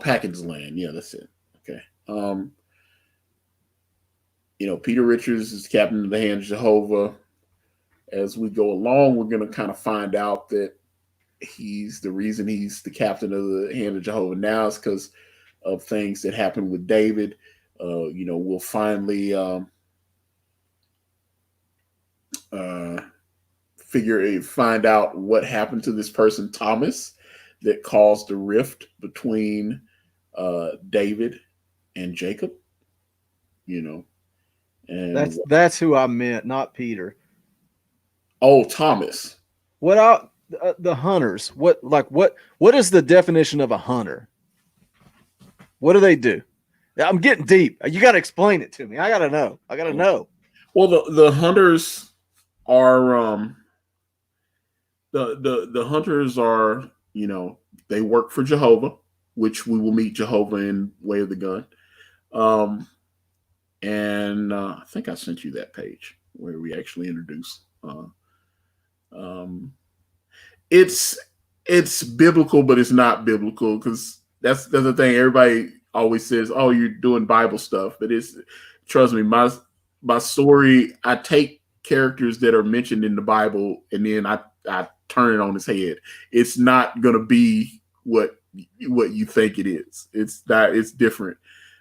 Packard's Land, yeah, that's it. Okay. Peter Richards is captain of the Hand of Jehovah. As we go along, we're going to kind of find out that the reason he's the captain of the Hand of Jehovah now is because of things that happened with David. We'll finally find out what happened to this person, Thomas, that caused the rift between David and Jacob. you know. And That's who I meant, not Peter. oh, Thomas. What the hunters? What is the definition of a hunter? What do they do? I'm getting deep. You got to explain it to me. I got to know. I got to know. Well, the hunters are the hunters are, you know, they work for Jehovah, which we will meet Jehovah in Way of the Gun. Um, and I think I sent you that page where we actually introduce. Um, it's it's biblical, but it's not biblical because that's the thing. Everybody always says, "Oh, you're doing Bible stuff," but it's trust me, my story. I take characters that are mentioned in the Bible, and then I turn it on its head. It's not gonna be what you think it is. It's not. It's different.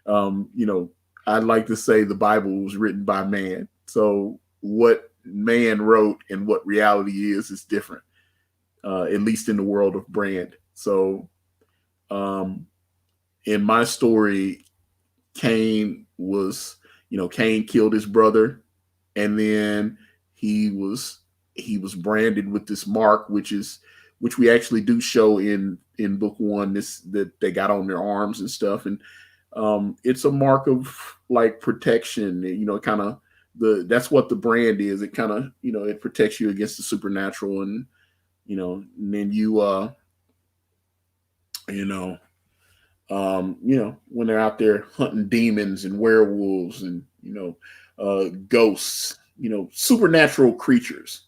You know, I'd like to say the Bible was written by man. So what man wrote and what reality is different. At least in the world of Brand. So, um, in my story, Cain was, you know, Cain killed his brother, and then he was he was branded with this mark, which we actually do show in book one. This that they got on their arms and stuff, and it's a mark of like protection. You know, kind of that's what the brand is. It kind of, you know, it protects you against the supernatural, and you know, and then you know, you know, when they're out there hunting demons and werewolves and, you know, ghosts, you know, supernatural creatures.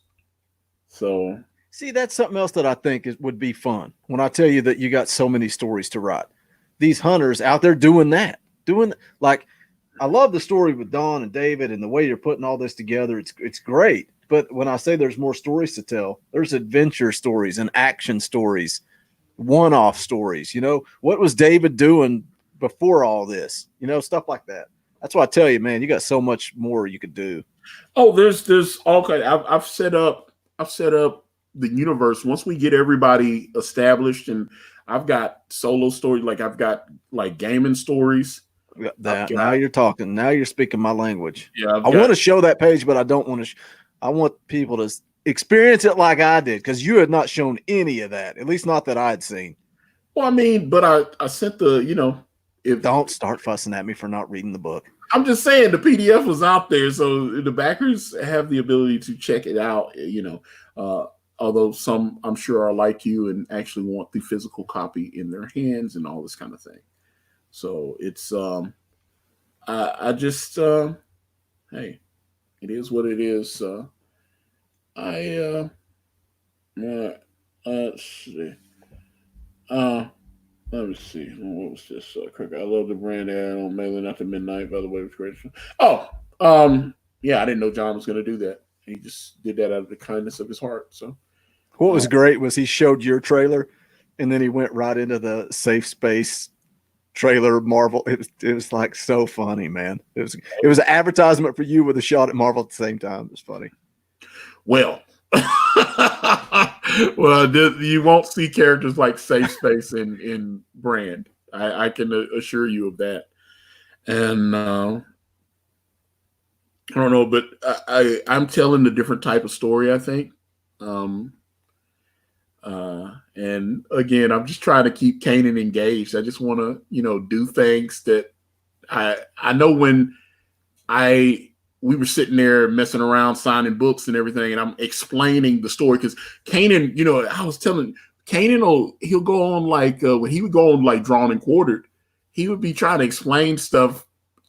So See, that's something else that I think would be fun. When I tell you that you got so many stories to write, these hunters out there doing that, doing like, I love the story with Don and David and the way you're putting all this together. It's great. But when I say there's more stories to tell, there's adventure stories and action stories, one-off stories. You know, what was David doing before all this? You know, stuff like that. That's why I tell you, man, you got so much more you could do. oh, there's all kind. I've set up the universe. Once we get everybody established, and I've got solo stories, like I've got like gaming stories. I've That now got you're talking. Now you're speaking my language. yeah, I've I want got to show that page, but I don't want to. I want people to experience it like I did because you had not shown any of that, at least not that I had seen. well, I mean, but I sent the, you know, if Don't start fussing at me for not reading the book. I'm just saying the PDF was out there, so the backers have the ability to check it out. You know, although some I'm sure are like you and actually want the physical copy in their hands and all this kind of thing. So it's I just hey, it is what it is. I let's see. Uh, Let me see. What was this? I love the brand ad on Mailing After Midnight, by the way. It was great. Oh, yeah, I didn't know John was going to do that. He just did that out of the kindness of his heart. So, What uh, was great was he showed your trailer, and then he went right into the safe space trailer Marvel. It was like so funny, man. It was an advertisement for you with a shot at Marvel at the same time. It was funny. well, well, you won't see characters like Safe Space in Brand. I can assure you of that. And I don't know, but I'm telling a different type of story. I think. Um, and again, I'm just trying to keep Kanan engaged. I just want to, you know, do things that I know when I we were sitting there messing around, signing books and everything, and I'm explaining the story because Kanan, you know, I was telling Kanan, he'll go on like when he would go on like Drawn and Quartered, he would be trying to explain stuff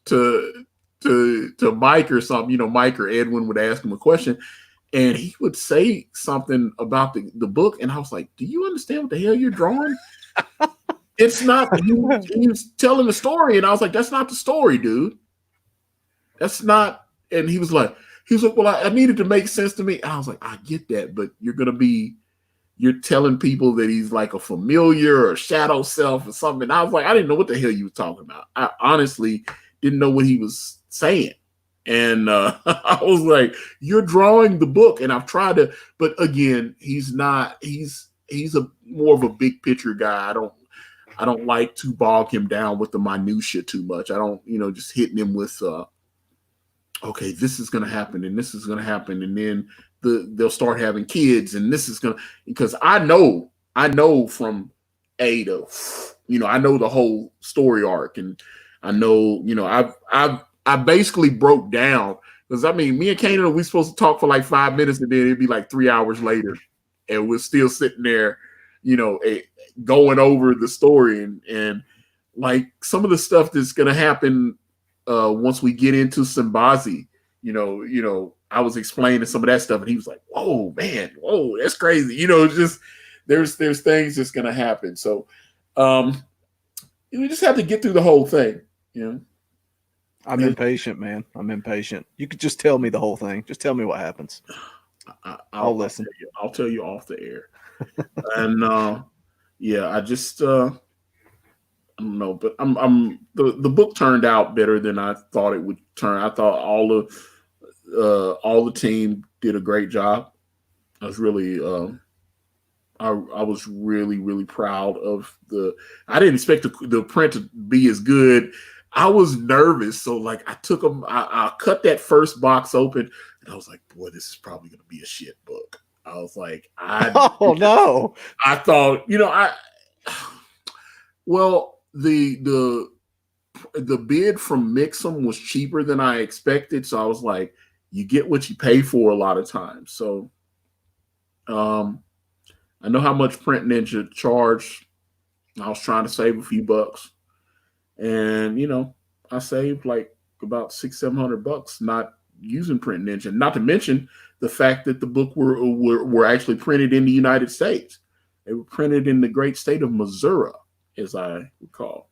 to to Mike or something. You know, Mike or Edwin would ask him a question, and he would say something about the book, and I was like, "Do you understand what the hell you're drawing?" It's not. He was telling the story, and I was like, "That's not the story, dude. That's not." And he was like, "Well, I needed to make sense to me." And I was like, "I get that, but you're telling people that he's like a familiar or shadow self or something." And I was like, I didn't know what the hell you were talking about. I honestly didn't know what he was saying. And I was like, "You're drawing the book," and I've tried to, but again, he's not. He's a more of a big picture guy. I don't like to bog him down with the minutia too much. I don't, you know, just hitting him with okay, this is going to happen and this is going to happen, and then they'll start having kids, and this is going to, because I know from A to, I know the whole story arc, and I know, I basically broke down, because I mean, me and Kanan, we supposed to talk for like 5 minutes, and then it'd be like 3 hours later, and we're still sitting there, going over the story, and like some of the stuff that's gonna happen once we get into Simbazi, I was explaining some of that stuff, and he was like, "Whoa, man, whoa, that's crazy." It's just there's things that's gonna happen. So we just have to get through the whole thing. I'm impatient, man. I'm impatient. You could just tell me the whole thing. Just tell me what happens. I'll listen. I'll tell you off the air. And yeah, I just I don't know, but I'm the book turned out better than I thought it would turn. I thought all the team did a great job. I was really I was really, really proud of the. I didn't expect the print to be as good. I was nervous, so like I took them. I cut that first box open, and I was like, "Boy, this is probably going to be a shit book." I was like, "Oh no!" I thought, well, the bid from Mixum was cheaper than I expected, so I was like, "You get what you pay for" a lot of times. So, I know how much Print Ninja charged. I was trying to save a few bucks, and I saved like about $600-700 not using Print Ninja. Not to mention the fact that the book were actually printed in the United States. They were printed in the great state of Missouri, as I recall.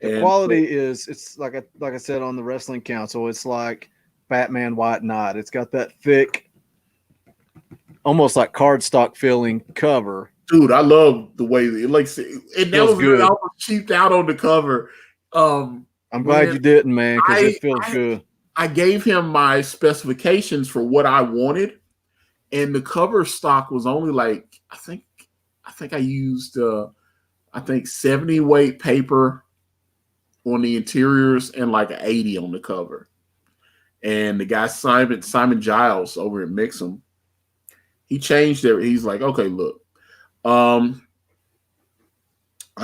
The quality is, it's like I said on the Wrestling Council, it's like Batman White Knight. It's got that thick, almost like cardstock feeling cover. Dude, I love the way it looks. And that was good. I was cheaped out on the cover. I'm glad you didn't, man, because it feels good. I gave him my specifications for what I wanted, and the cover stock was only like I think I used 70 weight paper on the interiors and like 80 on the cover. And the guy Simon Giles over at Mixum, he changed it. He's like, "Okay, look, I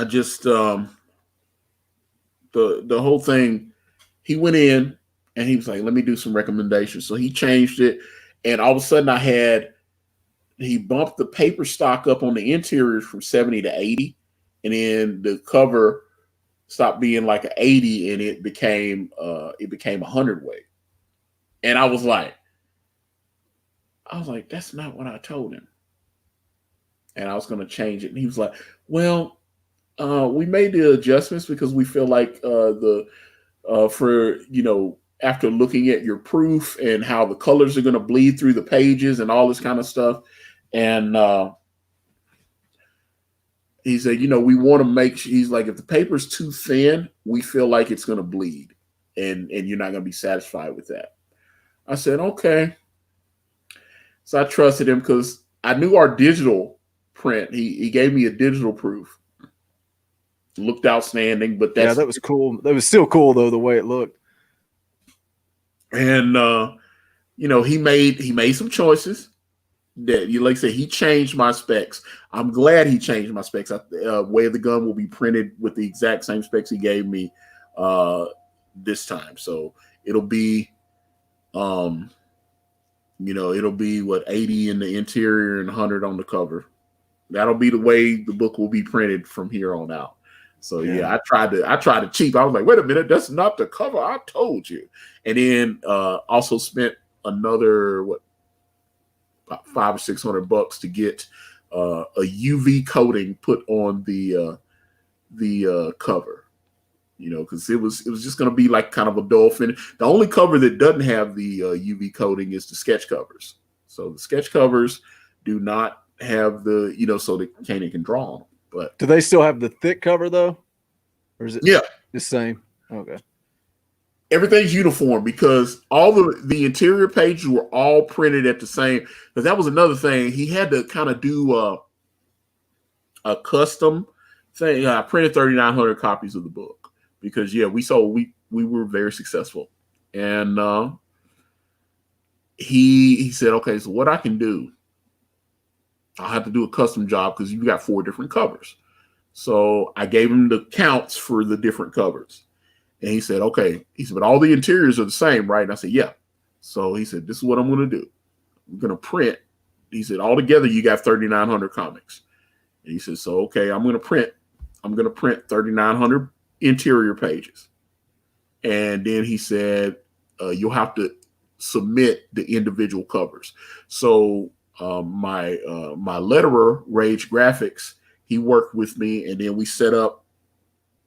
just the whole thing." He went in and he was like, "Let me do some recommendations." So he changed it, and all of a sudden he bumped the paper stock up on the interiors from 70 to 80, and then the cover stopped being like an 80, and it became 100 weight. And I was like, "That's not what I told him." And I was going to change it. And he was like, "Well, we made the adjustments because we feel like after looking at your proof and how the colors are going to bleed through the pages and all this kind of stuff." And he said, "We want to make sure," he's like, "if the paper's too thin, we feel like it's going to bleed, and you're not going to be satisfied with that." I said, "Okay." So I trusted him because I knew our digital print. He gave me a digital proof. It looked outstanding, but that was cool. That was still cool though, the way it looked. And he made some choices that, like I said, he changed my specs. I'm glad he changed my specs. Way of the Gun will be printed with the exact same specs he gave me this time. So it'll be it'll be 80 in the interior and 100 on the cover. That'll be the way the book will be printed from here on out. So yeah, I tried to cheap. I was like, "Wait a minute, that's not the cover I told you." And then also spent another about $500 or $600 to get a UV coating put on the cover. Because it was just going to be like kind of a dull finish. The only cover that doesn't have the UV coating is the sketch covers. So the sketch covers do not have the, so that Kanan can draw on them. But do they still have the thick cover though, or is it the same? Okay, everything's uniform because all the interior pages were all printed at the same. Because that was another thing, he had to kind of do a custom thing. I printed 3,900 copies of the book because we were very successful, and he said, okay, so what I can do, I'll have to do a custom job because you've got 4 different covers. So I gave him the counts for the different covers. And he said, okay. He said, but all the interiors are the same, right? And I said, yeah. So he said, this is what I'm going to do. I'm going to print. He said, altogether, you got 3,900 comics. And he said, so, okay, I'm going to print 3,900 interior pages. And then he said, you'll have to submit the individual covers. So my letterer, Rage Graphics, he worked with me, and then we set up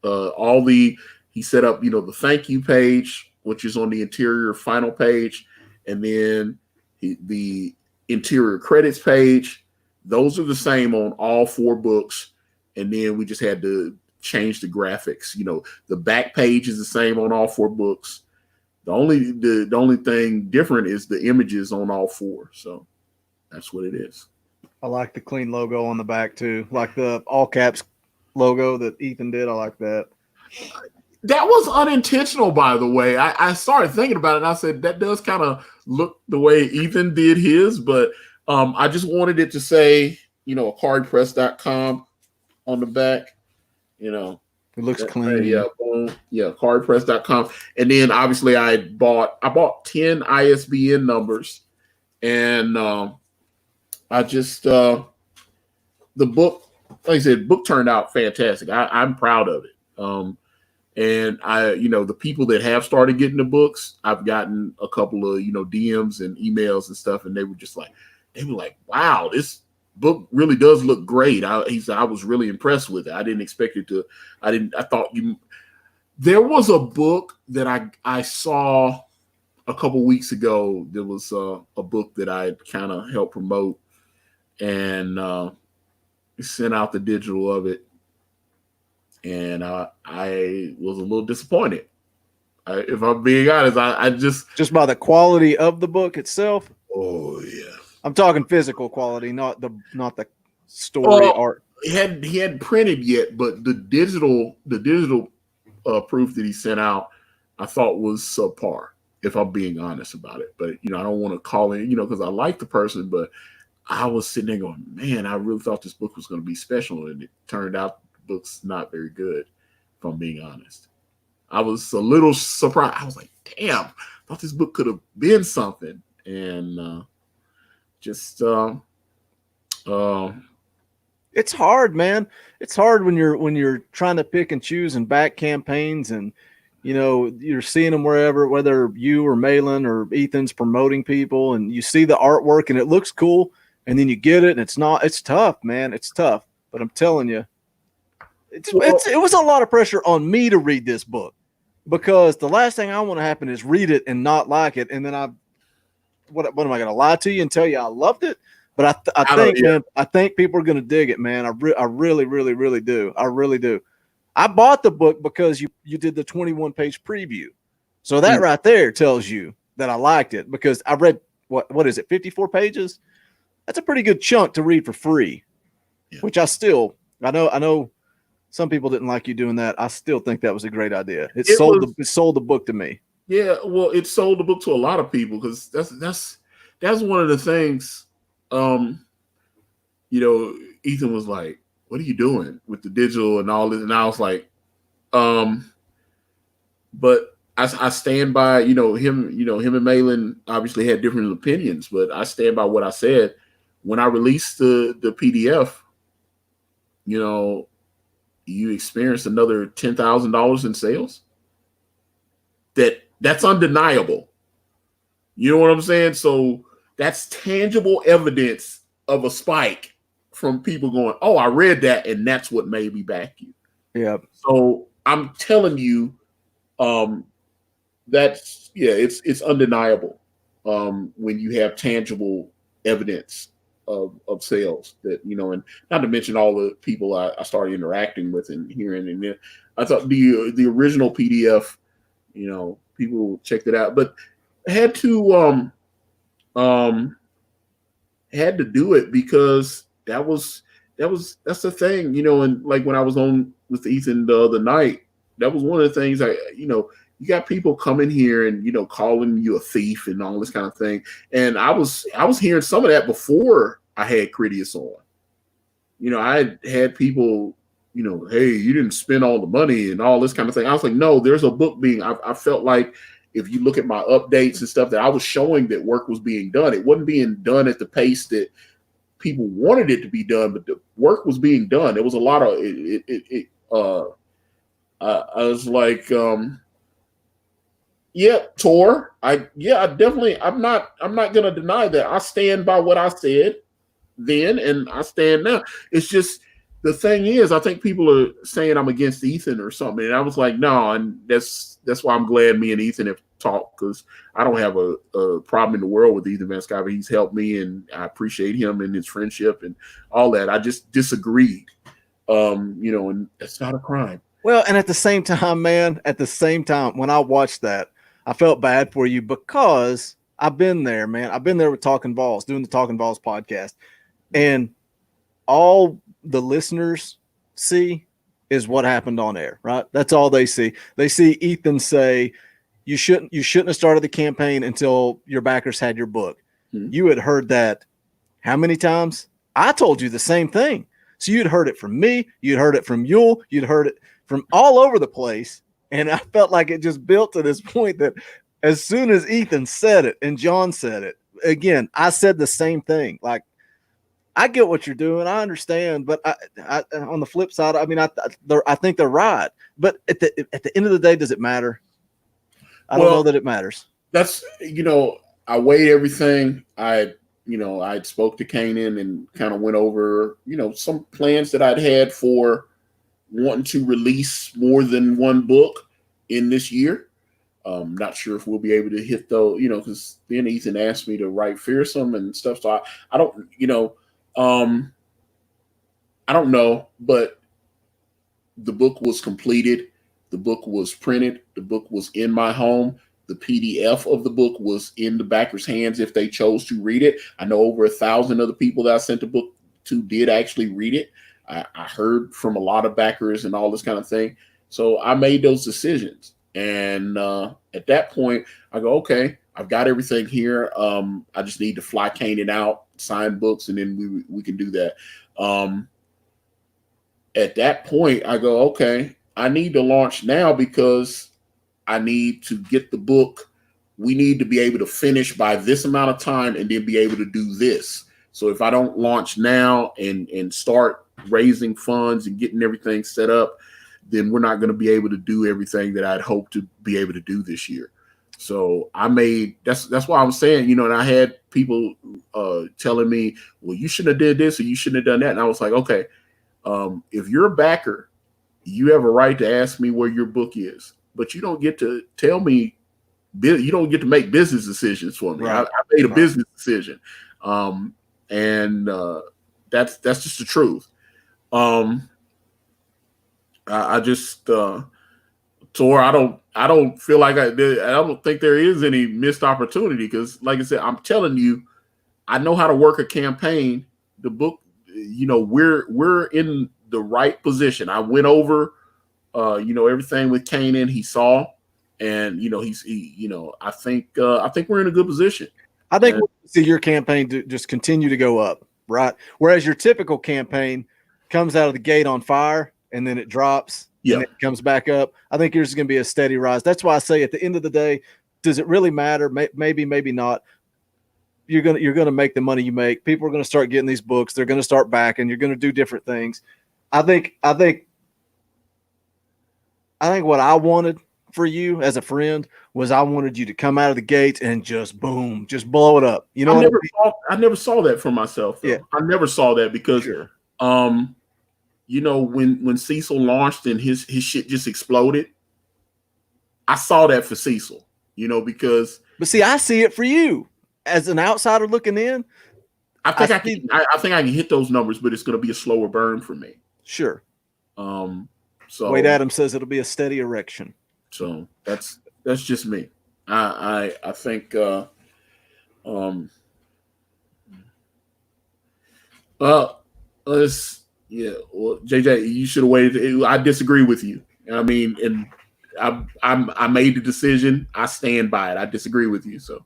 he set up, the thank you page, which is on the interior final page, and then the interior credits page. Those are the same on all 4 books. And then we just had to change the graphics. The back page is the same on all 4 books. The only thing different is the images on all 4. So that's what it is. I like the clean logo on the back too, like the all caps logo that Ethan did. I like that. That was unintentional, by the way. I started thinking about it, and I said that does kind of look the way Ethan did his, but I just wanted it to say, cardpress.com on the back. It looks clean. Yeah, cardpress.com. And then obviously I bought 10 ISBN numbers, and I just the book, like I said, book turned out fantastic. I'm proud of it. And the people that have started getting the books, I've gotten a couple of, DMs and emails and stuff, and they were like, wow, this book really does look great. He said, I was really impressed with it. I didn't expect it to. I thought there was a book that I saw a couple weeks ago. There was a book that I kind of helped promote, and sent out the digital of it. And I was a little disappointed. If I'm being honest, I just by the quality of the book itself. Oh yeah, I'm talking physical quality, not the story art. He hadn't printed yet, but the digital proof that he sent out, I thought was subpar. If I'm being honest about it, but I don't want to call in, because I like the person, but I was sitting there going, man, I really thought this book was going to be special, and it turned out the book's not very good. If I'm being honest, I was a little surprised. I was like, damn, I thought this book could have been something, and it's hard, man. It's hard when you're trying to pick and choose and back campaigns, and you're seeing them whether you or Malin or Ethan's promoting people, and you see the artwork and it looks cool, and then you get it and it's tough, man. It's tough. But I'm telling you, it was a lot of pressure on me to read this book, because the last thing I want to happen is read it and not like it, and then what am I going to lie to you and tell you I loved it? But I think people are going to dig it, man. I really, really, really do. I really do. I bought the book because you did the 21-page preview. So that right there tells you that I liked it, because I read, what is it, 54 pages? That's a pretty good chunk to read for free, which I know some people didn't like you doing that. I still think that was a great idea. It sold the book to me. Yeah, well, it sold the book to a lot of people, because that's one of the things. Ethan was like, what are you doing with the digital and all this? And I was like, but I stand by, him and Malin obviously had different opinions, but I stand by what I said when I released the PDF. You experienced another $10,000 in sales. That's undeniable. You know what I'm saying? So that's tangible evidence of a spike from people going, oh, I read that, and that's what made me back you. Yeah. So I'm telling you, it's undeniable when you have tangible evidence of sales that, and not to mention all the people I started interacting with and hearing. And then I thought the original PDF, people checked it out, but had to do it because that's the thing, and like when I was on with Ethan the other night, that was one of the things you got people coming here and calling you a thief and all this kind of thing. And I was hearing some of that before I had Critias on. I had people, hey, you didn't spend all the money and all this kind of thing. I was like, no, there's a book being. I felt like if you look at my updates and stuff, that I was showing that work was being done. It wasn't being done at the pace that people wanted it to be done, but the work was being done. There was a lot of I was like, yeah, Tor. I definitely. I'm not gonna deny that. I stand by what I said then, and I stand now. It's just the thing is, I think people are saying I'm against Ethan or something, and I was like, no, and that's why I'm glad me and Ethan have talked, because I don't have a problem in the world with Ethan Van Sciver. He's helped me, and I appreciate him and his friendship and all that. I just disagreed, and it's not a crime. Well, and at the same time, man, when I watched that, I felt bad for you because I've been there, man. I've been there with Talking Balls, doing the Talking Balls podcast. And all the listeners see is what happened on air, right? That's all they see. They see Ethan say, you shouldn't have started the campaign until your backers had your book. Mm-hmm. You had heard that how many times? I told you the same thing. So you'd heard it from me. You'd heard it from Yule. You'd heard it from all over the place. And I felt like it just built to this point that as soon as Ethan said it and John said it, again, I said the same thing. Like, I get what you're doing. I understand. But I on the flip side, I mean, I think they're right. But at the end of the day, does it matter? I don't know that it matters. That's, I weighed everything. I spoke to Kanan and kind of went over, some plans that I'd had for wanting to release more than one book in this year. Not sure if we'll be able to hit those, because then Ethan asked me to write Fearsome and stuff. So I don't, I don't know, but the book was completed. The book was printed. The book was in my home. The PDF of the book was in the backers' hands if they chose to read it. I know over 1,000 of the people that I sent the book to did actually read it. I heard from a lot of backers and all this kind of thing. So I made those decisions. And at that point, I go, okay, I've got everything here. I just need to fly Kanan out, sign books, and then we can do that. At that point, I go, okay, I need to launch now because I need to get the book. We need to be able to finish by this amount of time and then be able to do this. So if I don't launch now and start raising funds and getting everything set up, then we're not going to be able to do everything that I'd hoped to be able to do this year. So that's why I'm saying, and I had people telling me, well, you shouldn't have did this or you shouldn't have done that. And I was like, okay, if you're a backer, you have a right to ask me where your book is, but you don't get to tell me, you don't get to make business decisions for me. Right. I made a business decision. And that's just the truth. I just Tor, I don't feel like I don't think there is any missed opportunity, because like I said, I'm telling you, I know how to work a campaign. The book, we're in the right position. I went over everything with Kanan, he saw, and I think we're in a good position. I think we'll see your campaign to just continue to go up, right? Whereas your typical campaign comes out of the gate on fire and then it drops, and it comes back up. I think yours is going to be a steady rise. That's why I say at the end of the day, does it really matter? Maybe, maybe not. You're gonna make the money you make. People are going to start getting these books. They're going to start backing. You're going to do different things. I think what I wanted for you as a friend was I wanted you to come out of the gates and just boom, just blow it up. I never saw that for myself, though. Yeah. I never saw that because, when Cecil launched and his shit just exploded, I saw that for Cecil, because. But see, I see it for you as an outsider looking in. I think I can hit those numbers, but it's going to be a slower burn for me. Sure. So Wade Adams says it'll be a steady erection. So that's just me. I think JJ, you should have waited. I disagree with you. I mean, and I made the decision. I stand by it. I disagree with you. So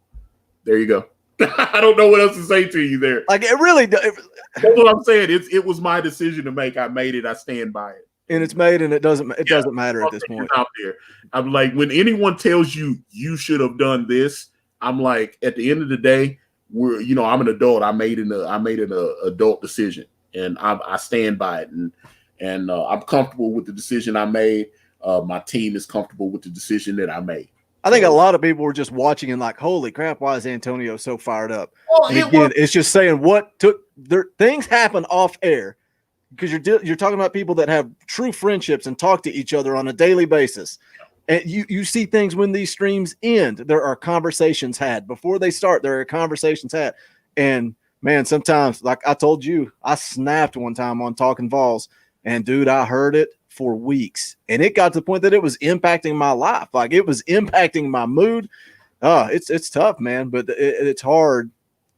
there you go. I don't know what else to say to you there. Like it really does. That's what I'm saying. It was my decision to make. I made it. I stand by it. And it's made, and it doesn't matter at this point. Out there, I'm like, when anyone tells you you should have done this, I'm like, at the end of the day, I'm an adult. I made an adult decision, and I stand by it, and I'm comfortable with the decision I made. My team is comfortable with the decision that I made. I think a lot of people were just watching and like, holy crap, why is Antonio so fired up? Well, and again, it's just saying what took their things happen off air, because you're talking about people that have true friendships and talk to each other on a daily basis. And you see things when these streams end. There are conversations had before they start. There are conversations had. And man, sometimes, like I told you, I snapped one time on Talking Vols, and dude, I heard it for weeks, and it got to the point that it was impacting my life. Like it was impacting my mood. It's tough, man, but it's hard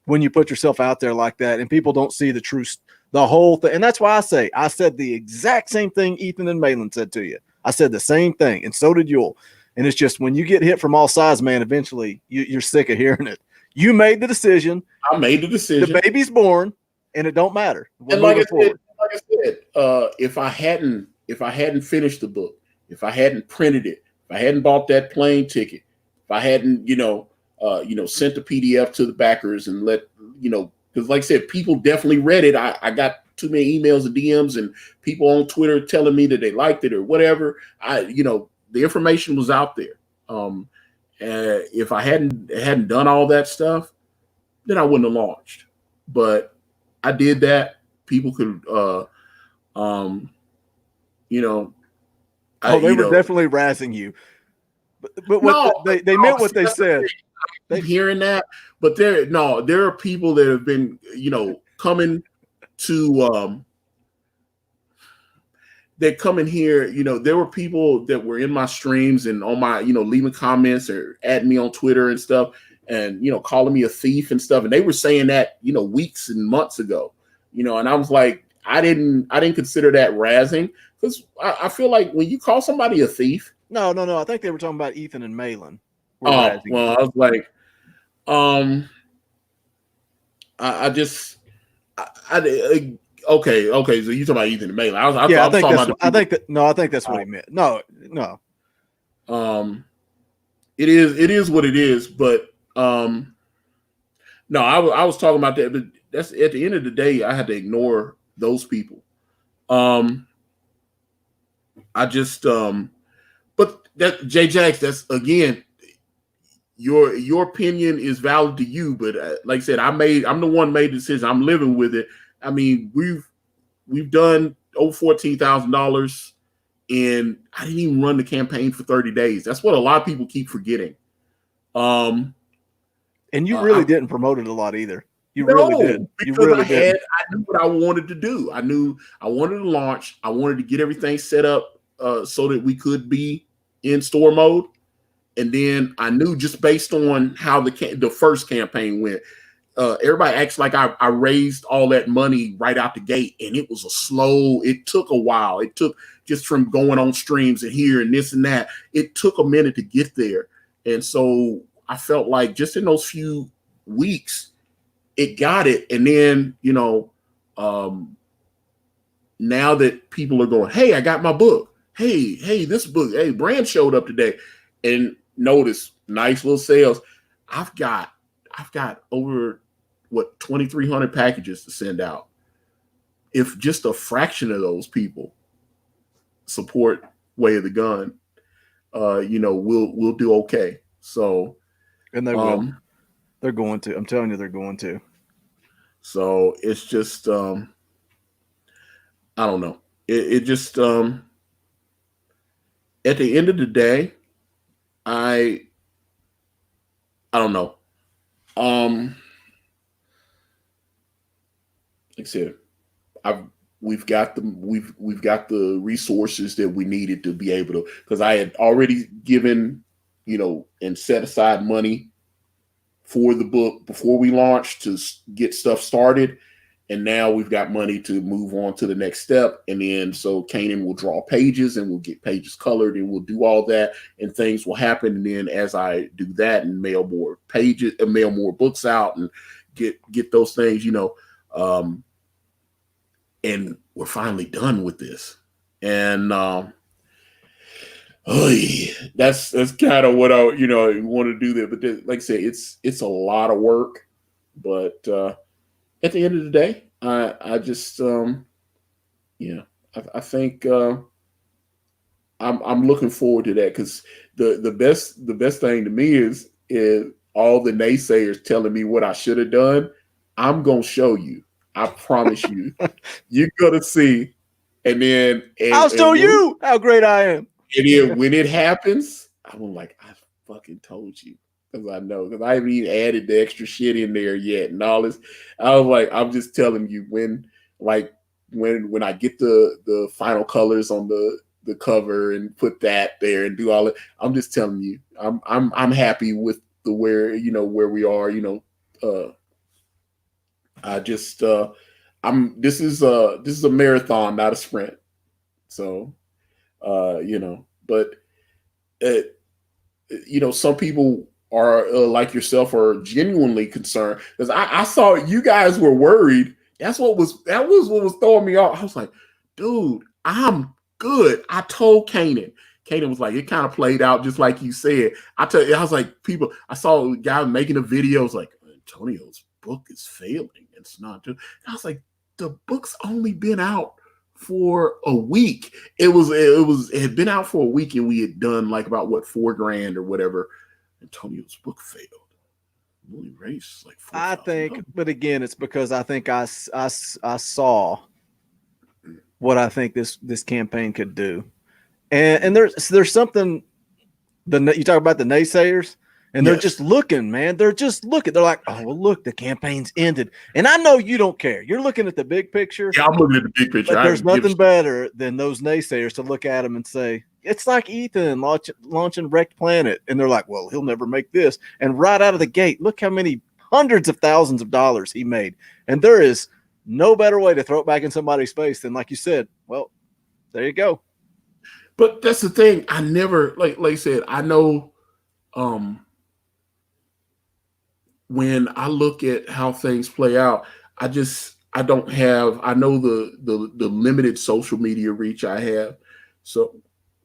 when you put yourself out there like that and people don't see the truth, the whole thing. And that's why I said the exact same thing Ethan and Malin said to you. I said the same thing, and so did Yule. And it's just when you get hit from all sides, man, eventually you're sick of hearing it. You made the decision. I made the decision. The baby's born, and it don't matter. And like I said, if I hadn't finished the book, if I hadn't printed it, if I hadn't bought that plane ticket, if I hadn't, sent the PDF to the backers and because like I said, people definitely read it. I got too many emails and DMs and people on Twitter telling me that they liked it or whatever. The information was out there. If I hadn't done all that stuff, then I wouldn't have launched. But I did that. People could, they were definitely razzing you. But they meant what they said. They hearing that, but there are people that have been, coming to they come in here. There were people that were in my streams and on my, leaving comments or adding me on Twitter and stuff, and calling me a thief and stuff, and they were saying that weeks and months ago, and I was like, I didn't consider that razzing, because I feel like when you call somebody a thief. No. I think they were talking about Ethan and Malin. Oh, well, I was like, okay. So you talking about Ethan and Malin? I think that's what he meant. No. It is what it is, but no, I was talking about that, but that's at the end of the day, I had to ignore those people. But that J-Jax, that's again, your opinion is valid to you, but like I said, I'm the one made the decision. I'm living with it. I mean, we've done over $14,000, and I didn't even run the campaign for 30 days. That's what a lot of people keep forgetting. And you really didn't promote it a lot either. You really did. I knew what I wanted to do. I knew I wanted to launch. I wanted to get everything set up so that we could be in store mode. And then I knew, just based on how the first campaign went, everybody acts like I raised all that money right out the gate, and it was it took a while. It took, just from going on streams and here and this and that, it took a minute to get there. And so I felt like just in those few weeks, it got it. And then, now that people are going, hey, I got my book. Hey, this book. Hey, Brand showed up today. And notice, nice little sales. I've got over 2,300 packages to send out. If just a fraction of those people support Way of the Gun, we'll do okay. So, and they will. They're going to. I'm telling you, they're going to. So it's just, I don't know. It just, at the end of the day, I don't know. Like I said, we've got the resources that we needed to be able to, because I had already given, and set aside money for the book before we launched to get stuff started. And now we've got money to move on to the next step. And then so Kanan will draw pages and we'll get pages colored and we'll do all that and things will happen. And then as I do that and mail more pages and mail more books out and get those things, and we're finally done with this. And that's kind of what I want to do there. But like I say, it's a lot of work, but at the end of the day, I just I think I'm looking forward to that because the best thing to me is all the naysayers telling me what I should have done. I'm gonna show you. I promise you. You're gonna see, and then I'll show you how great I am. And then when it happens, I'm like, I fucking told you. Because I know, because I haven't even added the extra shit in there yet and all this. I was like, I'm just telling you when I get the final colors on the cover and put that there and do all it, I'm just telling you, I'm happy with the where we are. I just this is a marathon, not a sprint. So but some people are like yourself are genuinely concerned because I saw you guys were worried. That was what was throwing me off. I was like, dude, I'm good. I told Kanan. Kanan was like, it kind of played out just like you said. I was like, I saw a guy making a video. I was like, Antonio's book is failing. It's not. I was like, the book's only been out for a week. It had been out for a week and we had done like about $4,000 or whatever. Antonio's book failed. Really raised like I think, but again, it's because I think I saw what I think this campaign could do, and there's something. You talk about the naysayers, and they're just looking, man. They're just looking. They're like, oh well, look, the campaign's ended, and I know you don't care. You're looking at the big picture. Yeah, I'm looking at the big picture. But there's nothing better than those naysayers to look at them and say, it's like Ethan launching Wrecked Planet. And they're like, well, he'll never make this. And right out of the gate, look how many hundreds of thousands of dollars he made. And there is no better way to throw it back in somebody's face than, like you said, well, there you go. But that's the thing. I never, like I said, I know when I look at how things play out, I know the limited social media reach I have. So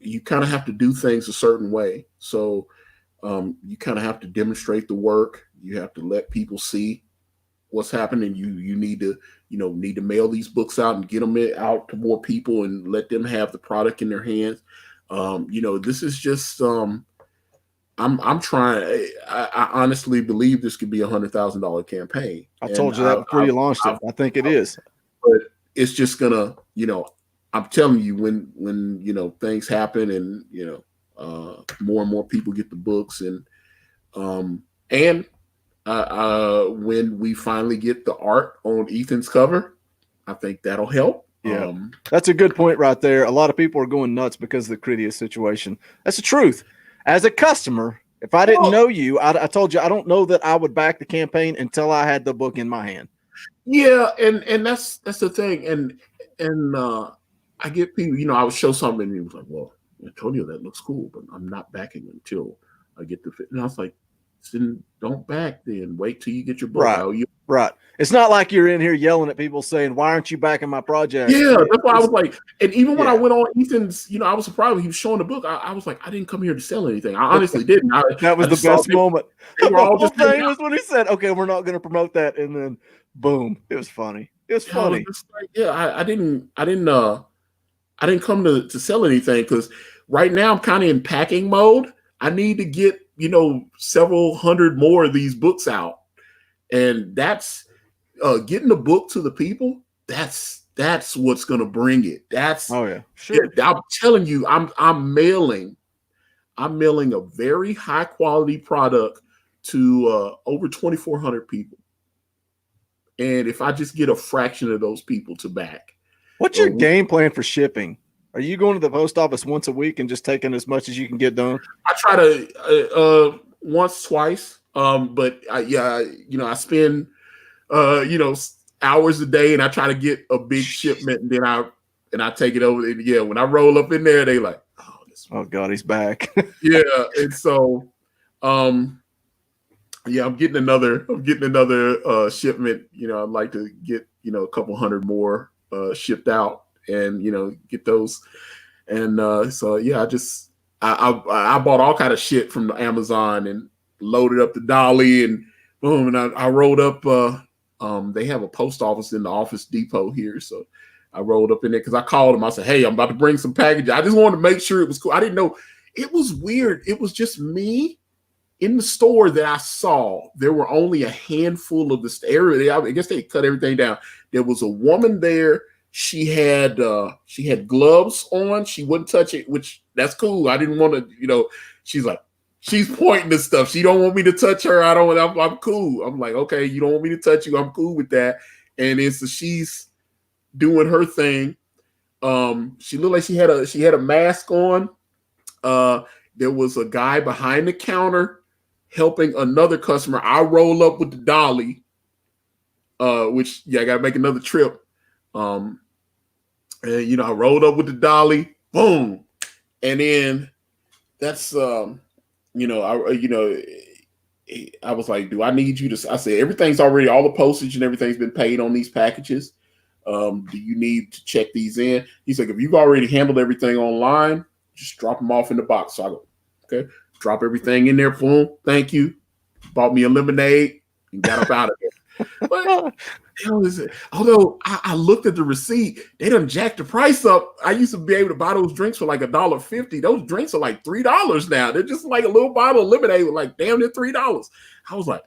you kind of have to do things a certain way. So you kind of have to demonstrate the work. You have to let people see what's happening. You need to mail these books out and get them out to more people and let them have the product in their hands. This is just I'm trying. I honestly believe this could be $100,000 campaign. I told you that before you launched it. I think it is. But it's just gonna, I'm telling you, when things happen and more and more people get the books and when we finally get the art on Ethan's cover, I think that'll help. Yeah, that's a good point right there. A lot of people are going nuts because of the Critias situation. That's the truth. As a customer, if I didn't know you, I told you I don't know that I would back the campaign until I had the book in my hand. Yeah, and that's the thing. And I get people, I would show something and he was like, well, Antonio, that looks cool, but I'm not backing until I get the fit. And I was like, then don't back then. Wait till you get your book. Right. It's not like you're in here yelling at people saying, why aren't you backing my project? Yeah, that's why I was like, and even when I went on Ethan's, I was surprised when he was showing the book. I was like, I didn't come here to sell anything. I honestly didn't. That was the best moment. The whole thing was when he said, okay, we're not going to promote that. And then boom, it was funny. It was funny. I didn't come to sell anything because right now I'm kind of in packing mode. I need to get, several hundred more of these books out. And that's getting the book to the people. That's what's going to bring it. Sure. I'm telling you, I'm mailing a very high quality product to over 2,400 people. And if I just get a fraction of those people to back. What's your game plan for shipping? Are you going to the post office once a week and just taking as much as you can get done? I try to once, twice. But I spend, hours a day, and I try to get a big shipment, and then I take it over. And yeah, when I roll up in there, they like, oh God, he's back. yeah, and so, yeah, I'm getting another shipment. I'd like to get a couple hundred more shipped out, and get those. And so yeah, I bought all kind of shit from Amazon and loaded up the dolly, and boom, and I rolled up. They have a post office in the Office Depot here, so I rolled up in there because I called them. I said, "Hey, I'm about to bring some packages. I just wanted to make sure it was cool. I didn't know it was weird. It was just me in the store that I saw. There were only a handful of the area. I guess they cut everything down. There was a woman there. She had gloves on. She wouldn't touch it, which that's cool. I didn't want to, she's like, she's pointing to stuff. She don't want me to touch her. I'm cool. I'm like, okay, you don't want me to touch you. I'm cool with that. And so she's doing her thing. She looked like she had a mask on. There was a guy behind the counter helping another customer. I roll up with the dolly, which I got to make another trip. And I rolled up with the dolly, boom, and then that's I was like, do I need you to? I said everything's already, all the postage and everything's been paid on these packages. Do you need to check these in? He's like, if you've already handled everything online, just drop them off in the box. So I go, okay, drop everything in there. Boom, thank you. Bought me a lemonade and got up out of there. But although I looked at the receipt, they done jacked the price up. I used to be able to buy those drinks for like $1.50. Those drinks are like $3 now. They're just like a little bottle of lemonade with like damn near $3. I was like,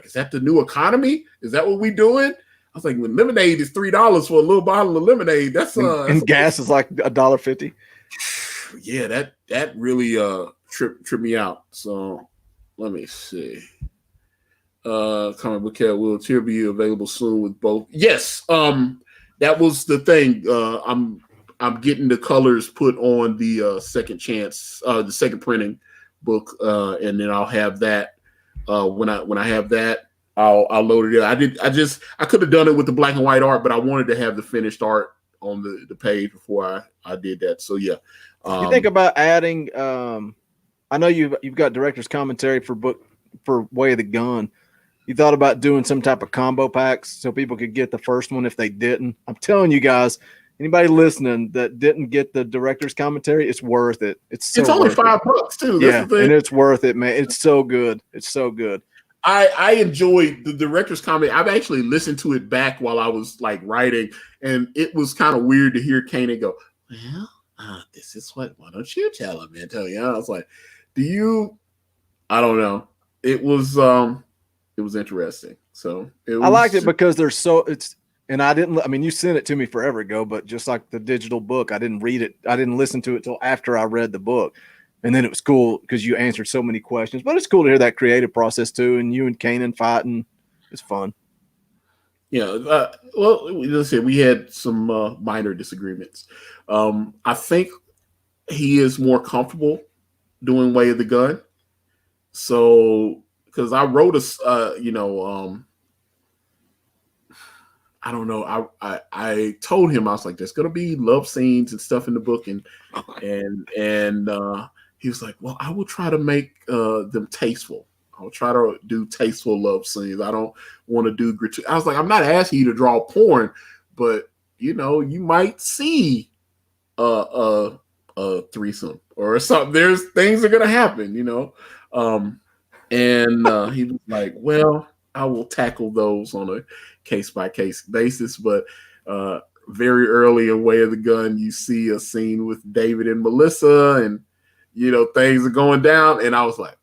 is that the new economy? Is that what we doing? I was like, when lemonade is $3 for a little bottle of lemonade, that's and gas is like $1.50. Yeah, that really tripped me out. So let me see. Comic Book Cat will tier be available soon with both. Yes, that was the thing. I'm getting the colors put on the second chance, the second printing book, and then I'll have that. When I have that, I'll load it in. I could have done it with the black and white art, but I wanted to have the finished art on the page before I did that. So yeah. You think about adding? I know you've got director's commentary for Way of the Gun. You thought about doing some type of combo packs so people could get the first one if they didn't? I'm telling you guys, anybody listening that didn't get the director's commentary, it's worth it. It's only $5 too. Yeah, and it's worth it, man. It's so good. It's so good. I enjoyed the director's comment. I've actually listened to it back while I was like writing, and it was kind of weird to hear Kanan go, well, this is why don't you tell him, man? Tell you. I was like, I don't know. It was interesting. So I liked it because you sent it to me forever ago, but just like the digital book, I didn't read it. I didn't listen to it till after I read the book. And then it was cool because you answered so many questions, but it's cool to hear that creative process too. And you and Kanan fighting, it's fun. Yeah. Well, let's say we had some minor disagreements. I think he is more comfortable doing Way of the Gun. So, because I wrote I don't know. I told him, I was like, there's gonna be love scenes and stuff in the book, and he was like, well, I will try to make them tasteful. I'll try to do tasteful love scenes. I don't want to do gratuitous. I was like, I'm not asking you to draw porn, but you might see a threesome or something. There's things are gonna happen, and he was like, well, I will tackle those on a case-by-case basis. But very early in Way of the Gun, you see a scene with David and Melissa, and things are going down. And I was like,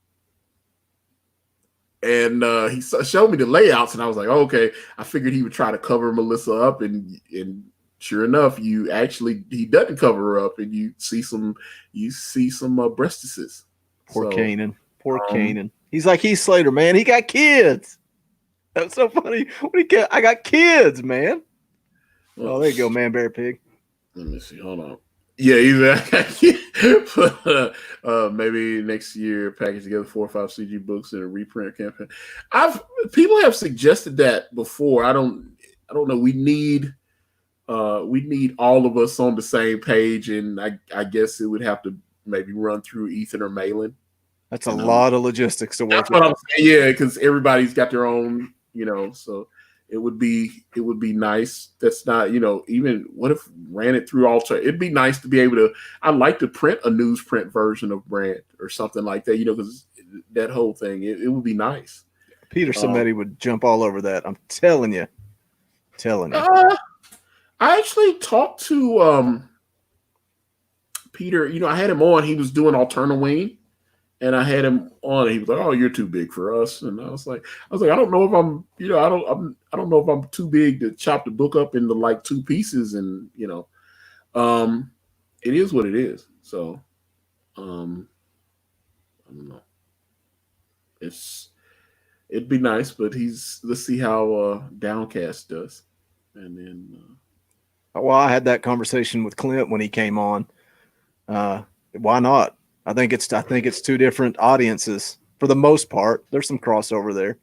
and he showed me the layouts, and I was like, okay. I figured he would try to cover Melissa up, and sure enough, he doesn't cover her up, and you see some breastises. Poor Kanan. Poor Kanan. He's like Heath Slater, man. He got kids. That's so funny. I got kids, man. Oh, there you go, man, bear, pig. Let me see. Hold on. Yeah, exactly. But, maybe next year package together 4 or 5 CG books in a reprint campaign. I've People have suggested that before. I don't know. We need all of us on the same page, and I guess it would have to maybe run through Ethan or Malin. That's a You know, lot of logistics to that's work what I'm out. saying. Yeah, because everybody's got their own. So it would be nice. That's not even what if ran it through Alter. It'd be nice to be able to. I'd like to print a newsprint version of Brand or something like that. Because that whole thing, it would be nice. Peter Um, Samedi would jump all over that. I'm telling you, telling you. uh, I actually talked to Peter. I had him on. He was doing Alternawing, and I had him on. And he was like, "Oh, you're too big for us." And I was like, I don't know if I don't know if I'm too big to chop the book up into like two pieces, and um, it is what it is. So, um, I don't know. It's it'd be nice, but let's see how Downcast does, and then Well, I had that conversation with Clint when he came on. Why not? I think it's two different audiences for the most part. There's some crossover there,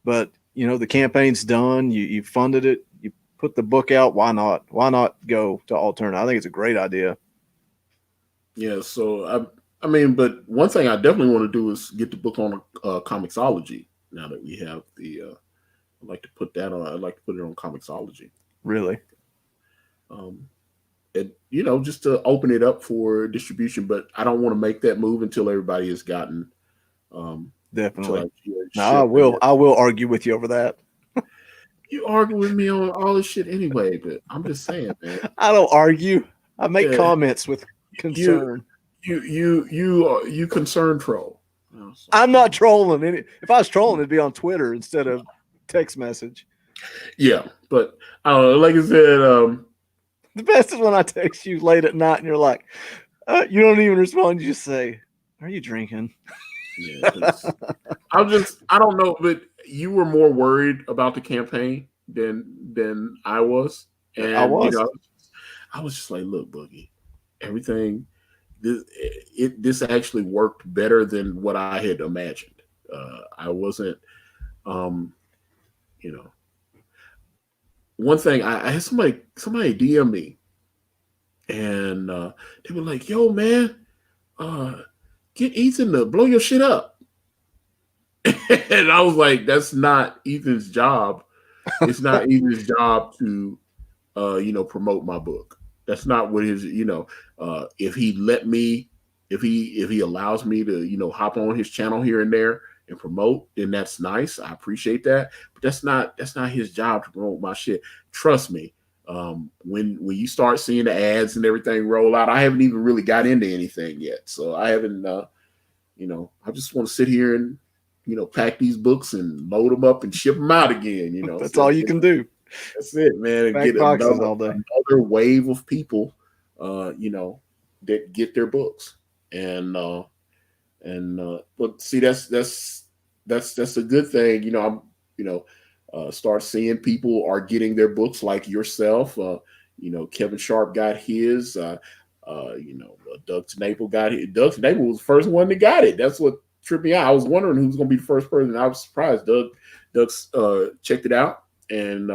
but the campaign's done. You funded it. You put the book out. Why not? Why not go to alternate? I think it's a great idea. yeah. So I mean, but one thing I definitely want to do is get the book on Comixology. Now that we have I'd like to put that on. I'd like to put it on Comixology. Really, Um, just to open it up for distribution. But I don't want to make that move until everybody has gotten until definitely. I see it No, I ship. And will. I will argue with you over that. you argue with me on all this shit anyway. But I'm just saying, man. I don't argue. I make Yeah, comments with you concern. you concern troll. So, I'm not trolling. If I was trolling, it'd be on Twitter instead of text message. yeah, but I don't know. Like I said, The best is when I text you late at night and you're like, you don't even respond. You just say, "Are you drinking?" yeah, because I don't know, but you were more worried about the campaign than I was, I and was. I was just like, look, Boogie, everything this actually worked better than what I had imagined. I wasn't, um, you know, one thing I had somebody DM me, and they were like, "Yo, man, uh, get Ethan to blow your shit up," and I was like, "That's not Ethan's job. It's not Ethan's job to promote my book. That's not what his, if he let me, if he allows me to, hop on his channel here and there and promote, then that's nice. I appreciate that. But that's not his job to promote my shit. Trust me. When you start seeing the ads and everything roll out, I haven't even really got into anything yet. So I haven't, I just want to sit here and, pack these books and load them up and ship them out again. That's So all you can do. that's it, man. And Back get boxes all day. another wave of people, that get their books. And but see, that's a good thing. Start seeing people are getting their books like yourself. Kevin Sharp got his. Doug Snaple got it. Doug Snaple was the first one that got it. That's what tripped me out. I was wondering who was going to be the first person. I was surprised. Doug checked it out, and